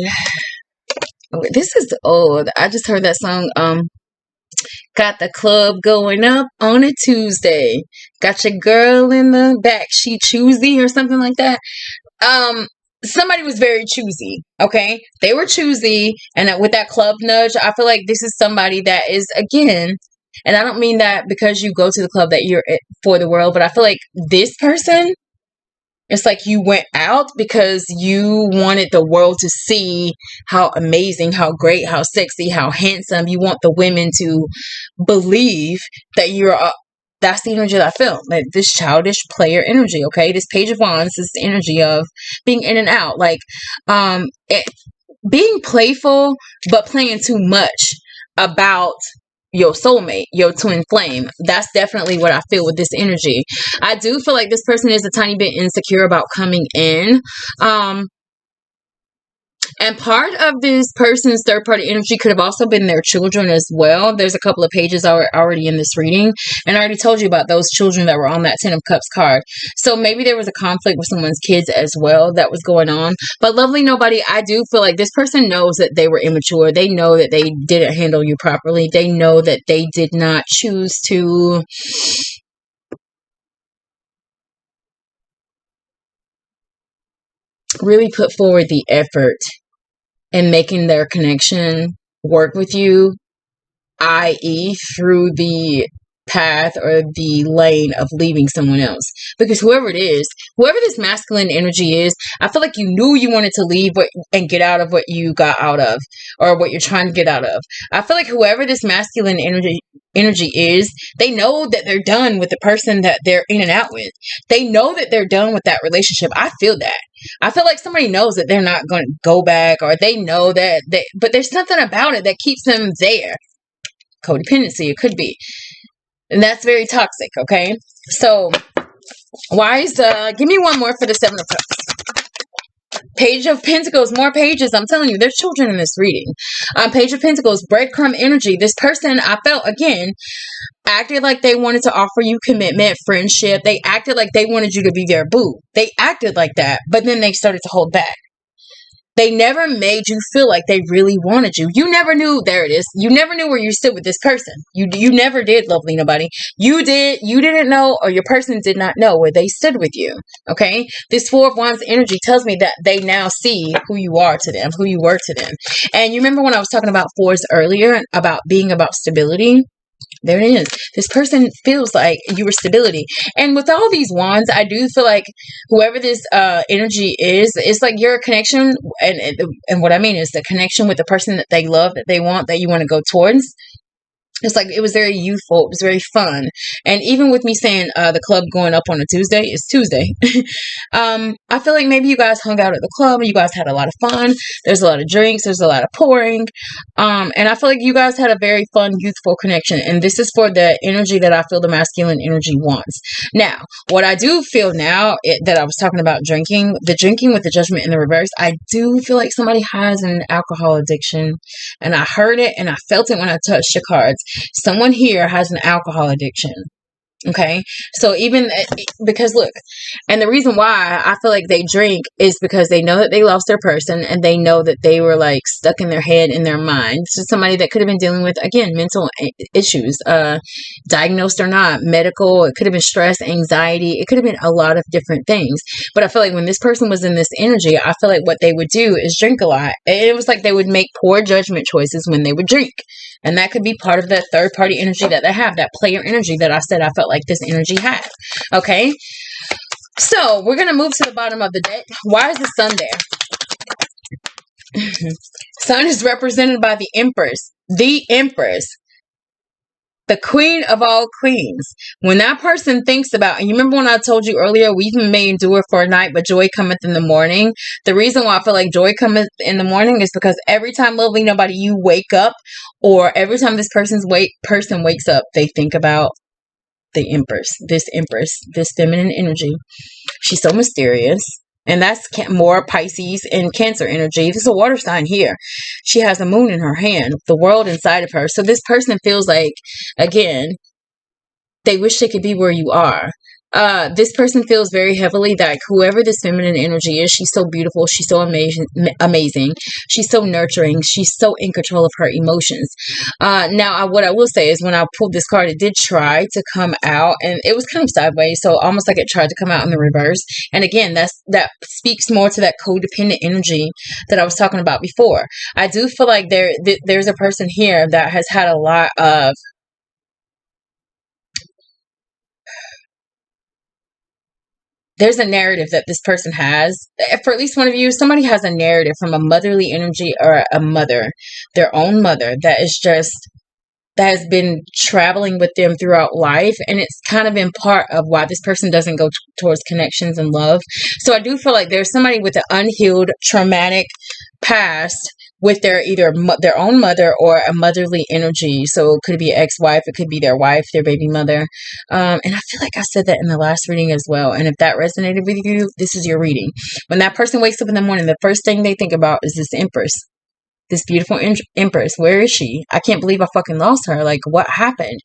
this is old. I just heard that song, got the club going up on a Tuesday. Got your girl in the back, she choosy, or something like that. Somebody was very choosy, okay? They were choosy, and with that club nudge, I feel like this is somebody that is, again, and I don't mean that because you go to the club that you're for the world, but I feel like this person, it's like you went out because you wanted the world to see how amazing, how great, how sexy, how handsome. You want the women to believe that you're that's the energy that I feel. Like this childish player energy, okay? This Page of Wands is the energy of being in and out. Like being playful, but playing too much about your soulmate, your twin flame. That's definitely what I feel with this energy. I do feel like this person is a tiny bit insecure about coming in. And part of this person's third party energy could have also been their children as well. There's a couple of pages already in this reading. And I already told you about those children that were on that 10 of Cups card. So maybe there was a conflict with someone's kids as well that was going on. But lovely nobody, I do feel like this person knows that they were immature. They know that they didn't handle you properly. They know that they did not choose to really put forward the effort in making their connection work with you, i.e. through the path or the lane of leaving someone else. Because whoever this masculine energy is, I feel like you knew you wanted to leave and get out of what you got out of, or what you're trying to get out of. I feel like whoever this masculine energy is, they know that they're done with the person that they're in and out with. They know that they're done with that relationship. I feel that. I feel like somebody knows that they're not going to go back, or they know that but there's something about it that keeps them there. Codependency, it could be. And that's very toxic, okay? So, why is give me one more for the 7 of Cups. Page of Pentacles, more pages. I'm telling you, there's children in this reading. Page of Pentacles, breadcrumb energy. This person, I felt, again, acted like they wanted to offer you commitment, friendship. They acted like they wanted you to be their boo. They acted like that, but then they started to hold back. They never made you feel like they really wanted you. You never knew. There it is. You never knew where you stood with this person. You never did, lovely nobody. You didn't know, or your person did not know where they stood with you. Okay? This Four of Wands energy tells me that they now see who you are to them, who you were to them. And you remember when I was talking about fours earlier, about being about stability? There it is. This person feels like you were stability. And with all these wands, I do feel like whoever this energy is, it's like your connection. And what I mean is the connection with the person that they love, that they want, that you want to go towards. It's like it was very youthful. It was very fun. And even with me saying the club going up on a Tuesday, it's Tuesday. I feel like maybe you guys hung out at the club and you guys had a lot of fun. There's a lot of drinks. There's a lot of pouring. And I feel like you guys had a very fun, youthful connection. And this is for the energy that I feel the masculine energy wants. Now, what I do feel now that I was talking about drinking, the drinking with the judgment in the reverse, I do feel like somebody has an alcohol addiction. And I heard it and I felt it when I touched your cards. Someone here has an alcohol addiction. Okay, so even because look, and the reason why I feel like they drink is because they know that they lost their person, and they know that they were like stuck in their head, in their mind. So somebody that could have been dealing with, again, mental issues, diagnosed or not, medical. It could have been stress, anxiety. It could have been a lot of different things. But I feel like when this person was in this energy, I feel like what they would do is drink a lot. It was like they would make poor judgment choices when they would drink. And that could be part of that third party energy that they have, that player energy that I said I felt like this energy had. Okay. So we're going to move to the bottom of the deck. Why is the sun there? Sun is represented by the Empress. The Empress. The queen of all queens. When that person thinks about, and you remember when I told you earlier, weeping may endure for a night, but joy cometh in the morning. The reason why I feel like joy cometh in the morning is because every time, lovely nobody, you wake up, or every time this person wakes up, they think about the Empress, this feminine energy. She's so mysterious. And that's more Pisces and Cancer energy. This is a water sign here. She has a moon in her hand, the world inside of her. So this person feels like, again, they wish they could be where you are. This person feels very heavily that whoever this feminine energy is, she's so beautiful. She's so amazing. She's so nurturing. She's so in control of her emotions. Now, what I will say is when I pulled this card, it did try to come out, and it was kind of sideways. So almost like it tried to come out in the reverse. And again, that speaks more to that codependent energy that I was talking about before. I do feel like there's a person here that has had a lot of there's a narrative that this person has. For at least one of you, somebody has a narrative from a motherly energy or a mother, their own mother, that has been traveling with them throughout life. And it's kind of been part of why this person doesn't go towards connections and love. So I do feel like there's somebody with an unhealed, traumatic past with either their own mother or a motherly energy. So it could be ex-wife, it could be their wife, their baby mother. And I feel like I said that in the last reading as well. And if that resonated with you, this is your reading. When that person wakes up in the morning, the first thing they think about is this Empress. This beautiful Empress. Where is she? I can't believe I fucking lost her. Like, what happened?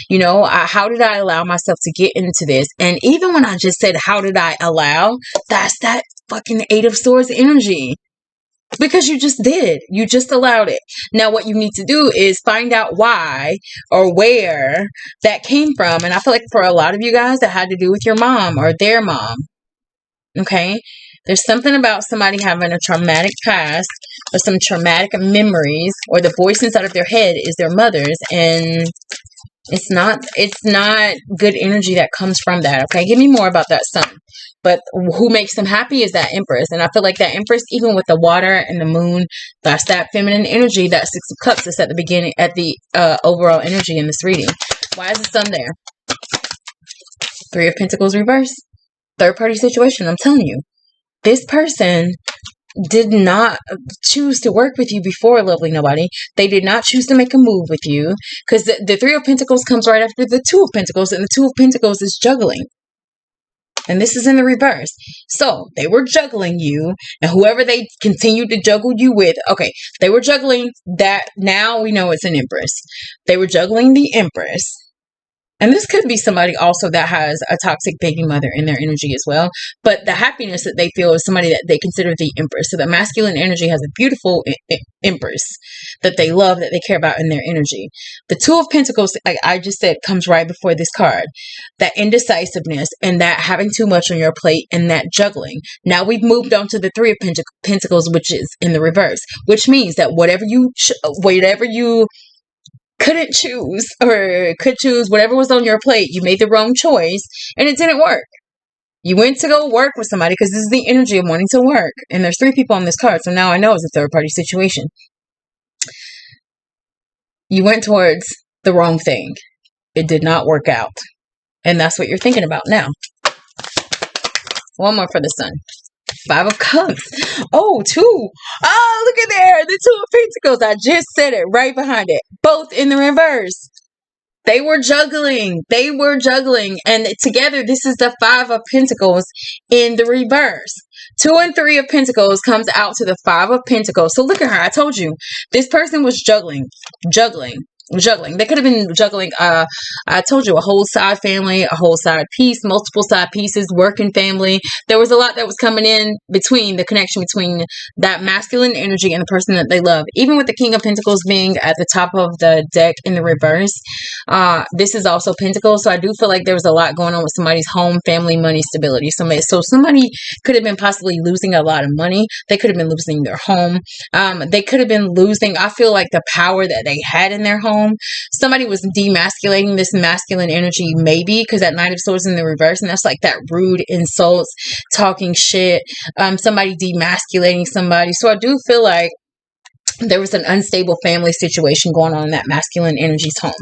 You know, how did I allow myself to get into this? And even when I just said, how did I allow? That's that fucking Eight of Swords energy. Because you just did. You just allowed it. Now, what you need to do is find out why or where that came from. And I feel like for a lot of you guys, that had to do with your mom or their mom. Okay? There's something about somebody having a traumatic past or some traumatic memories, or the voice inside of their head is their mother's. And it's not good energy that comes from that. Okay? Give me more about that sun. But who makes them happy is that Empress. And I feel like that Empress, even with the water and the moon, that's that feminine energy, that Six of Cups is at the beginning, at the overall energy in this reading. Why is the sun there? Three of Pentacles reverse. Third party situation, I'm telling you. This person did not choose to work with you before, lovely nobody. They did not choose to make a move with you. Because the Three of Pentacles comes right after the Two of Pentacles. And the Two of Pentacles is juggling. And this is in the reverse. So they were juggling you, and whoever they continued to juggle you with, okay, they were juggling that. Now we know it's an Empress. They were juggling the Empress. And this could be somebody also that has a toxic baby mother in their energy as well. But the happiness that they feel is somebody that they consider the Empress. So the masculine energy has a beautiful Empress that they love, that they care about in their energy. The Two of Pentacles, like I just said, comes right before this card. That indecisiveness and that having too much on your plate and that juggling. Now we've moved on to the Three of Pentacles, which is in the reverse, which means that whatever you couldn't choose or could choose, whatever was on your plate, you made the wrong choice and it didn't work. You went to go work with somebody because this is the energy of wanting to work. And there's 3 people on this card. So now I know it's a third party situation. You went towards the wrong thing. It did not work out. And that's what you're thinking about now. One more for the Sun. 5 of Cups. Oh, 2. Oh, look at there. The 2 of Pentacles. I just said it right behind it. Both in the reverse. They were juggling. They were juggling. And together, this is the 5 of Pentacles in the reverse. 2 and 3 of Pentacles comes out to the 5 of Pentacles. So look at her. I told you. This person was juggling. They could have been juggling, I told you, a whole side family, a whole side piece, multiple side pieces, working family. There was a lot that was coming in between, the connection between that masculine energy and the person that they love. Even with the King of Pentacles being at the top of the deck in the reverse, this is also Pentacles. So I do feel like there was a lot going on with somebody's home, family, money, stability. So somebody could have been possibly losing a lot of money. They could have been losing their home. They could have been losing, I feel like, the power that they had in their home. Somebody was demasculating this masculine energy, maybe, because that Knight of Swords in the reverse, and that's like that rude insults, talking shit, somebody demasculating somebody. So I do feel like there was an unstable family situation going on in that masculine energy's home.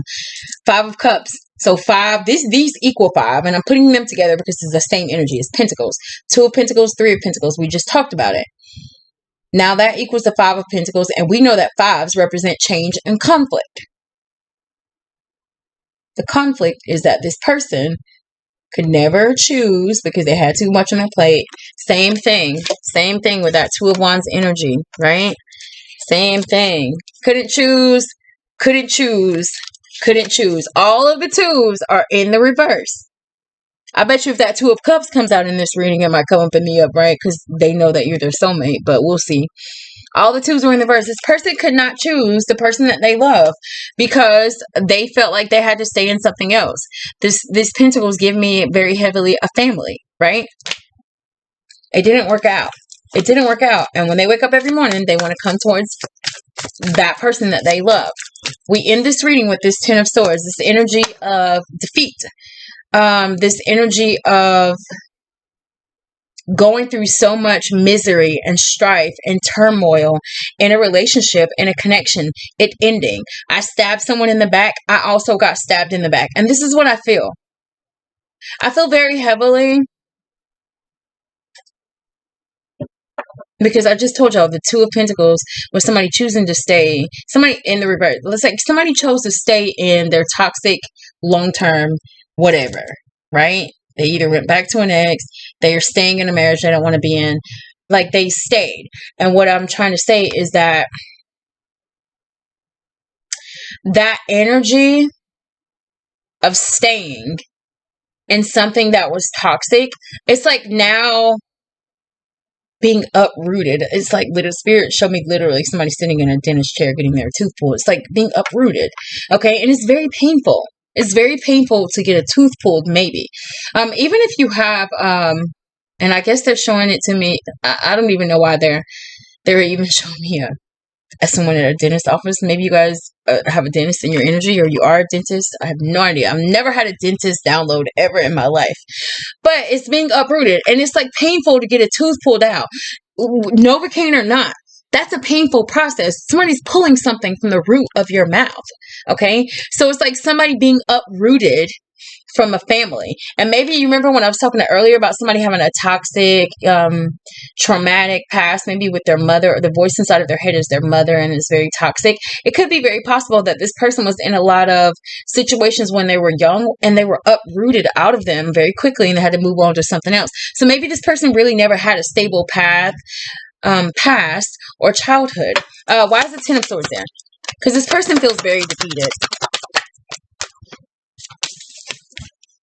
5 of Cups. So 5, these equal 5, and I'm putting them together because it's the same energy. It's Pentacles. 2 of Pentacles, 3 of Pentacles. We just talked about it. Now that equals the 5 of Pentacles, and we know that 5s represent change and conflict. The conflict is that this person could never choose because they had too much on their plate. Same thing with that 2 of Wands energy, right? Same thing. Couldn't choose. All of the 2s are in the reverse. I bet you if that 2 of Cups comes out in this reading, it might come up in the upright because they know that you're their soulmate, but we'll see. All the 2s were in the reverse. This person could not choose the person that they love because they felt like they had to stay in something else. This Pentacles give me very heavily a family, right? It didn't work out. And when they wake up every morning, they want to come towards that person that they love. We end this reading with this 10 of Swords, this energy of defeat, this energy of going through so much misery and strife and turmoil in a relationship, in a connection, it ending. I stabbed someone in the back. I also got stabbed in the back. And this is what I feel. I feel very heavily because I just told y'all the 2 of Pentacles was somebody choosing to stay, somebody in the reverse. Let's say somebody chose to stay in their toxic, long-term, whatever, right? They either went back to an ex, they are staying in a marriage they don't want to be in. Like, they stayed. And what I'm trying to say is that that energy of staying in something that was toxic, it's like now being uprooted. It's like little spirit showed me literally somebody sitting in a dentist chair getting their tooth pulled. It's like being uprooted. Okay. And it's very painful. It's very painful to get a tooth pulled, maybe. Even if you have, and I guess they're showing it to me. I don't even know why they're even showing me as someone at a dentist office. Maybe you guys have a dentist in your energy, or you are a dentist. I have no idea. I've never had a dentist download ever in my life. But it's being uprooted, and it's like painful to get a tooth pulled out. Novocaine or not. That's a painful process. Somebody's pulling something from the root of your mouth. Okay? So it's like somebody being uprooted from a family. And maybe you remember when I was talking earlier about somebody having a toxic, traumatic past, maybe with their mother, or the voice inside of their head is their mother and it's very toxic. It could be very possible that this person was in a lot of situations when they were young and they were uprooted out of them very quickly and they had to move on to something else. So maybe this person really never had a stable path, past or childhood. Why is the 10 of Swords there? Because this person feels very defeated.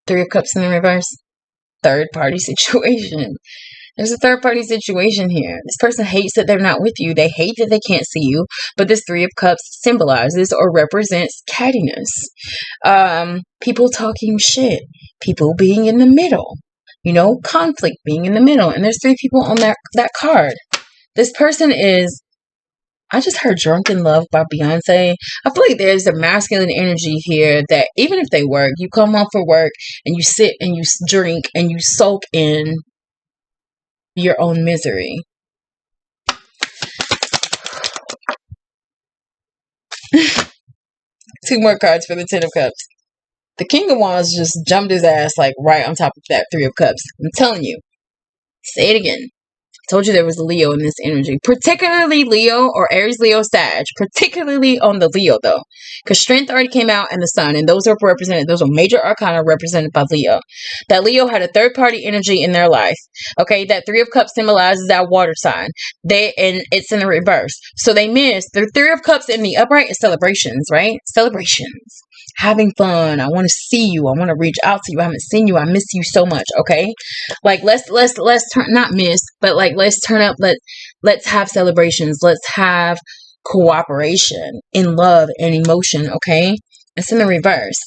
Three of Cups in the reverse. Third party situation. There's a third party situation here. This person hates that they're not with you. They hate that they can't see you. But this Three of Cups symbolizes or represents cattiness. People talking shit. People being in the middle. You know, conflict being in the middle. And there's three people on that card. This person is, I just heard Drunk in Love by Beyonce. I feel like there's a masculine energy here that even if they work, you come home from work and you sit and you drink and you soak in your own misery. Two more cards for the Ten of Cups. The King of Wands just jumped his ass like right on top of that Three of Cups. I'm telling you. Say it again. I told you there was a Leo in this energy. Particularly Leo or Aries, Leo, Sag. Particularly on the Leo though. Because Strength already came out and the Sun. And those are represented. Those are major arcana represented by Leo. That Leo had a third party energy in their life. Okay. That Three of Cups symbolizes that water sign. And it's in the reverse. So they missed. The Three of Cups in the upright is celebrations, right? Celebrations. Having fun. I want to see you. I want to reach out to you. I haven't seen you. I miss you so much. Okay. Like let's turn, not miss, but like let's turn up. Let's have celebrations. Let's have cooperation in love and emotion. Okay. It's in the reverse.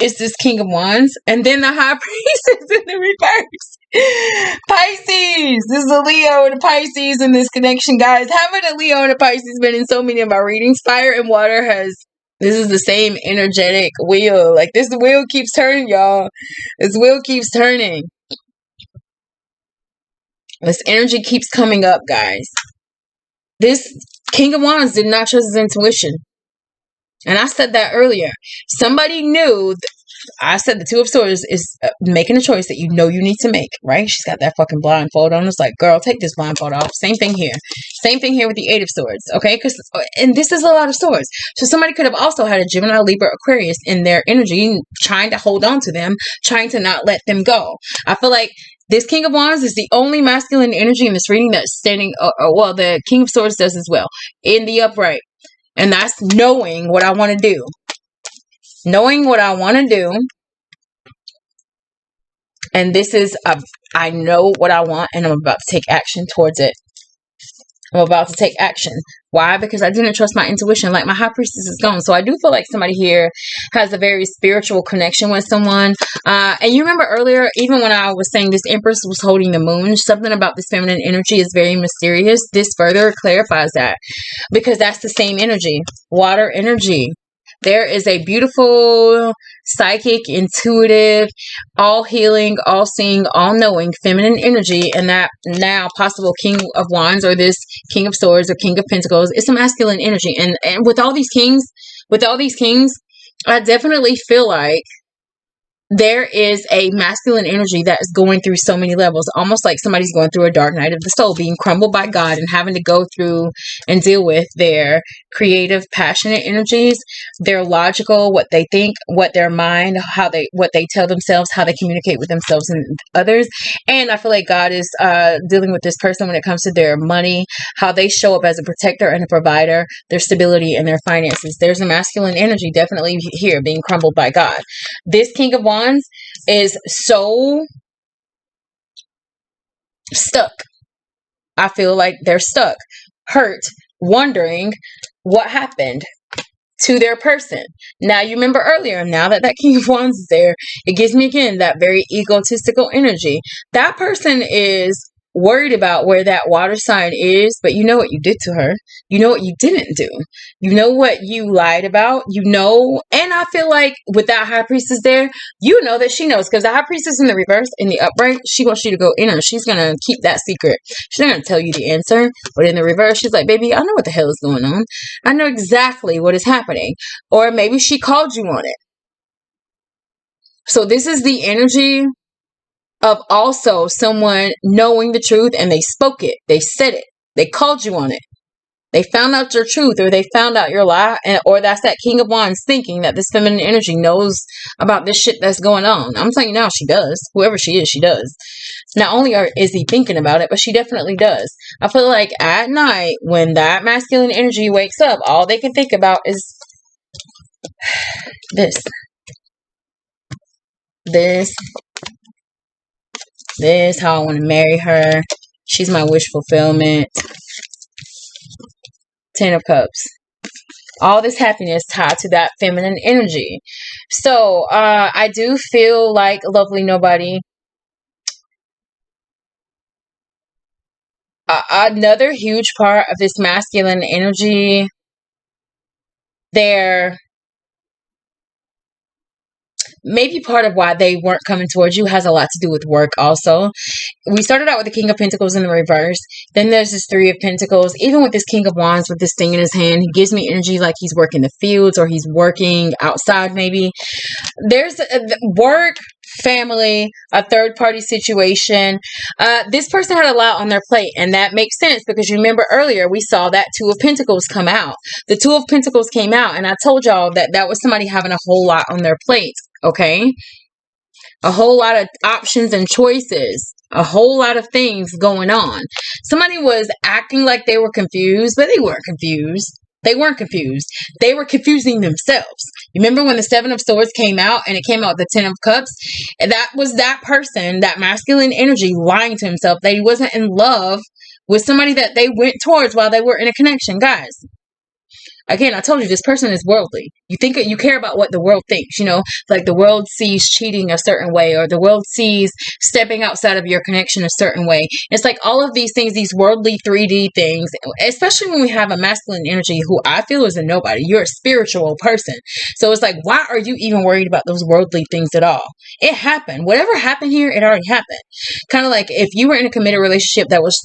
It's this King of Wands. And then the High Priest is in the reverse. Pisces. This is a Leo and a Pisces in this connection, guys. Having a Leo and a Pisces been in so many of my readings. Fire and water this is the same energetic wheel. Like this wheel keeps turning, y'all. This wheel keeps turning. This energy keeps coming up, guys. This King of Wands did not trust his intuition. And I said that earlier. Somebody knew. I said the Two of Swords is making a choice that you know you need to make, right? She's got that fucking blindfold on. It's like, girl, take this blindfold off. Same thing here. Same thing here with the Eight of Swords, okay? And this is a lot of swords. So somebody could have also had a Gemini, Libra, Aquarius in their energy, trying to hold on to them, trying to not let them go. I feel like this King of Wands is the only masculine energy in this reading that's standing, well, the King of Swords does as well, in the upright. And that's knowing what I want to do. Knowing what I want to do. And this is, I know what I want and I'm about to take action towards it. I'm about to take action. Why? Because I didn't trust my intuition. Like my High Priestess is gone. So I do feel like somebody here has a very spiritual connection with someone. And you remember earlier, even when I was saying this Empress was holding the moon, something about this feminine energy is very mysterious. This further clarifies that. Because that's the same energy. Water energy. There is a beautiful, psychic, intuitive, all healing, all seeing, all knowing feminine energy, and that now possible King of Wands or this King of Swords or King of Pentacles. It's a masculine energy. And with all these kings, I definitely feel like there is a masculine energy that is going through so many levels, almost like somebody's going through a dark night of the soul, being crumbled by God and having to go through and deal with their creative, passionate energies, their logical, what they think, what their mind, what they tell themselves, how they communicate with themselves and others. And I feel like God is dealing with this person when it comes to their money, how they show up as a protector and a provider, their stability and their finances. There's a masculine energy definitely here being crumbled by God. This King of Wands is so stuck. I feel like they're stuck, hurt, wondering what happened to their person. Now, you remember earlier, now that King of Wands is there, it gives me again that very egotistical energy. That person is worried about where that water sign is, but you know what you did to her. You know what you didn't do. You know what you lied about. You know, and I feel like with that High Priestess there, you know that she knows, because the High Priestess in the reverse, in the upright, she wants you to go inner. She's going to keep that secret. She's not going to tell you the answer, but in the reverse, she's like, baby, I know what the hell is going on. I know exactly what is happening. Or maybe she called you on it. So this is the energy of also someone knowing the truth and they spoke it. They said it. They called you on it. They found out your truth, or they found out your lie, or that's that King of Wands thinking that this feminine energy knows about this shit that's going on. I'm telling you now, she does. Whoever she is, she does. Not only is he thinking about it, but she definitely does. I feel like at night, when that masculine energy wakes up, all they can think about is this. This how I want to marry her. She's my wish fulfillment. 10 of Cups. All this happiness tied to that feminine energy. So I do feel like, lovely nobody, another huge part of this masculine energy, they're maybe part of why they weren't coming towards you has a lot to do with work also. We started out with the King of Pentacles in the reverse. Then there's this Three of Pentacles. Even with this King of Wands with this thing in his hand, he gives me energy like he's working the fields or he's working outside maybe. There's work, family, a third party situation. This person had a lot on their plate, and that makes sense because you remember earlier we saw that Two of Pentacles come out. The Two of Pentacles came out, and I told y'all that that was somebody having a whole lot on their plate. Okay, a whole lot of options and choices, a whole lot of things going on. Somebody was acting like they were confused, but they weren't confused. They weren't confused. They were confusing themselves. Remember when the Seven of Swords came out and it came out the Ten of Cups? And that was that person, that masculine energy, lying to himself that he wasn't in love with somebody that they went towards while they were in a connection. Guys, again, I told you this person is worldly. You think you care about what the world thinks, you know, like the world sees cheating a certain way, or the world sees stepping outside of your connection a certain way. It's like all of these things, these worldly 3D things, especially when we have a masculine energy who I feel is a nobody. You're a spiritual person. So it's like, why are you even worried about those worldly things at all? It happened. Whatever happened here, it already happened. Kind of like if you were in a committed relationship that was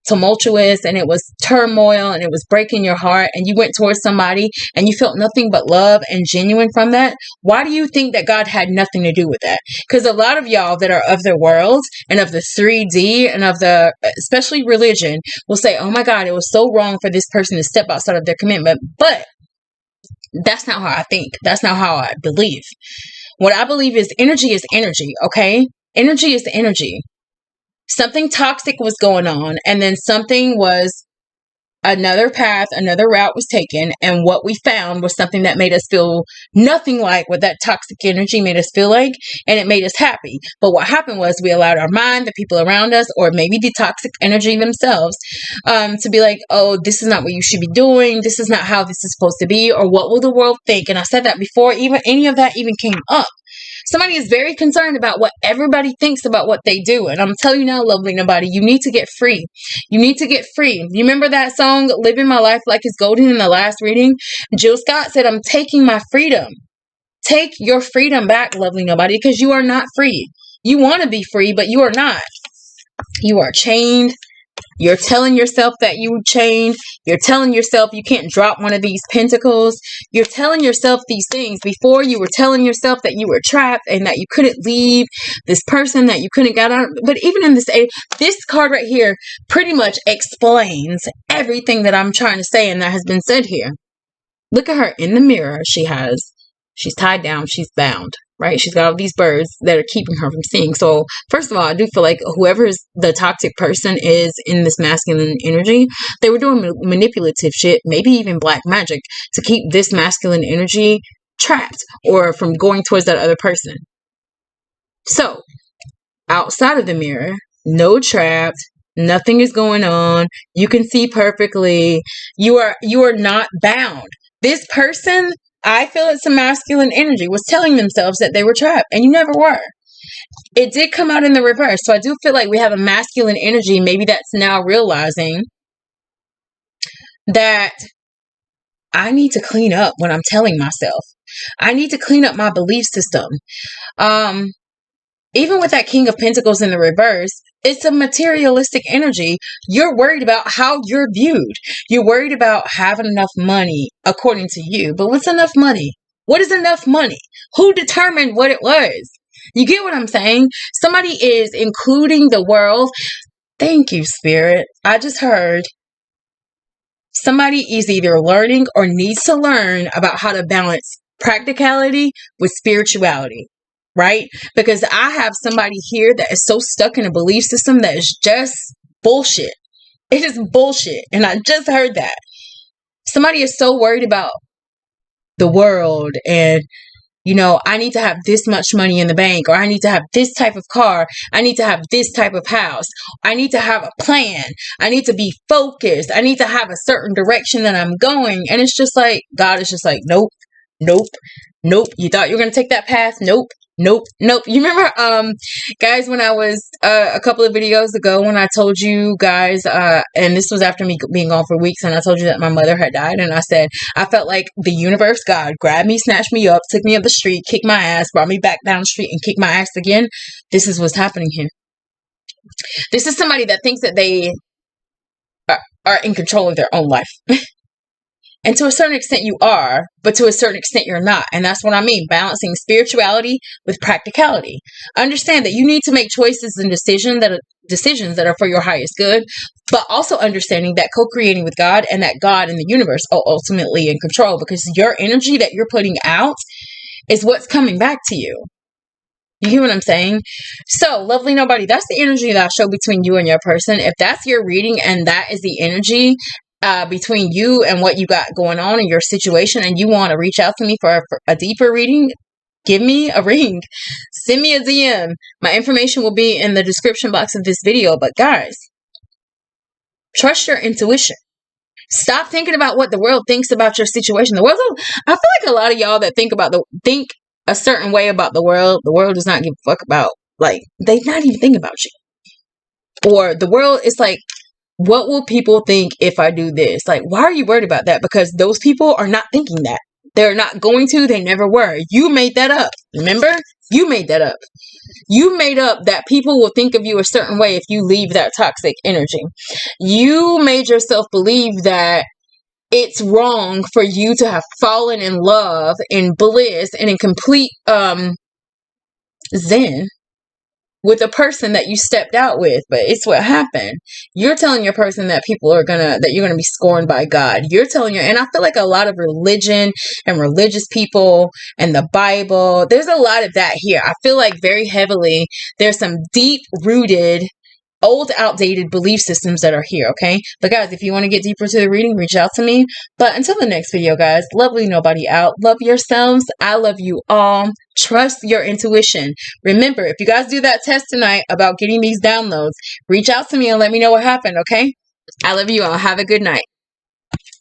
tumultuous and it was turmoil and it was breaking your heart, and you went towards somebody and you felt nothing but love and genuine from that, why do you think that God had nothing to do with that? Because a lot of y'all that are of the world and of the 3D and of the, especially religion, will say, oh my God, it was so wrong for this person to step outside of their commitment. But that's not how I think. That's not how I believe. What I believe is energy, okay? Energy is energy. Something toxic was going on, and then something was, another path, another route was taken, and what we found was something that made us feel nothing like what that toxic energy made us feel like, and it made us happy. But what happened was we allowed our mind, the people around us, or maybe the toxic energy themselves, to be like, oh, this is not what you should be doing, this is not how this is supposed to be, or what will the world think? And I said that before even any of that even came up. Somebody is very concerned about what everybody thinks about what they do. And I'm telling you now, lovely nobody, you need to get free. You need to get free. You remember that song, Living My Life Like It's Golden, in the last reading? Jill Scott said, I'm taking my freedom. Take your freedom back, lovely nobody, because you are not free. You want to be free, but you are not. You are chained. You're telling yourself that you chained. You're telling yourself you can't drop one of these pentacles. You're telling yourself these things. Before, you were telling yourself that you were trapped and that you couldn't leave this person, that you couldn't get out. But even in this card right here pretty much explains everything that I'm trying to say and that has been said here. Look at her in the mirror. She's tied down. She's bound. Right? She's got all these birds that are keeping her from seeing. So first of all, I do feel like whoever the toxic person is in this masculine energy, they were doing manipulative shit, maybe even black magic, to keep this masculine energy trapped or from going towards that other person. So outside of the mirror, no trapped, nothing is going on. You can see perfectly. You are not bound. This person, I feel it's a masculine energy, was telling themselves that they were trapped, and you never were. It did come out in the reverse. So I do feel like we have a masculine energy, maybe that's now realizing that I need to clean up what I'm telling myself. I need to clean up my belief system. Even with that King of Pentacles in the reverse, it's a materialistic energy. You're worried about how you're viewed. You're worried about having enough money, according to you. But what's enough money? What is enough money? Who determined what it was? You get what I'm saying? Somebody is including the world. Thank you, Spirit. I just heard somebody is either learning or needs to learn about how to balance practicality with spirituality. Right? Because I have somebody here that is so stuck in a belief system that is just bullshit. It is bullshit. And I just heard that. Somebody is so worried about the world and You know, I need to have this much money in the bank, or I need to have this type of car. I need to have this type of house. I need to have a plan. I need to be focused. I need to have a certain direction that I'm going. And it's just like, God is just like, nope, nope, nope. You thought you were going to take that path? Nope. Nope, nope. You remember, guys, when I was a couple of videos ago, when I told you guys, and this was after me being gone for weeks, and I told you that my mother had died, and I said I felt like the universe, God, grabbed me, snatched me up, took me up the street, kicked my ass, brought me back down the street, and kicked my ass again. This is what's happening here. This is somebody that thinks that they are in control of their own life. And to a certain extent you are, but to a certain extent you're not. And that's what I mean, balancing spirituality with practicality. Understand that you need to make choices and decisions that are for your highest good, but also understanding that co-creating with God and that God and the universe are ultimately in control, because your energy that you're putting out is what's coming back to you. You hear what I'm saying? So, lovely nobody, that's the energy that I show between you and your person. If that's your reading and that is the energy between you and what you got going on in your situation, and you want to reach out to me for a deeper reading, give me a ring. Send me a DM. My information will be in the description box of this video. But guys, trust your intuition. Stop thinking about what the world thinks about your situation. I feel like a lot of y'all that think a certain way about the world does not give a fuck about. Like, they not even think about you. Or the world is like, what will people think if I do this? Like, why are you worried about that? Because those people are not thinking that. They're not going to. They never were. You made that up. Remember? You made that up. You made up that people will think of you a certain way if you leave that toxic energy. You made yourself believe that it's wrong for you to have fallen in love, in bliss, and in complete zen with a person that you stepped out with. But it's what happened. You're telling your person that you're gonna be scorned by God. You're telling and I feel like a lot of religion and religious people and the Bible, there's a lot of that here. I feel like very heavily there's some deep rooted old outdated belief systems that are here. Okay, but guys, if you want to get deeper to the reading, reach out to me. But until the next video, guys, lovely nobody out. Love yourselves. I love you all. Trust your intuition. Remember, if you guys do that test tonight about getting these downloads, reach out to me and let me know what happened. Okay, I love you all. Have a good night.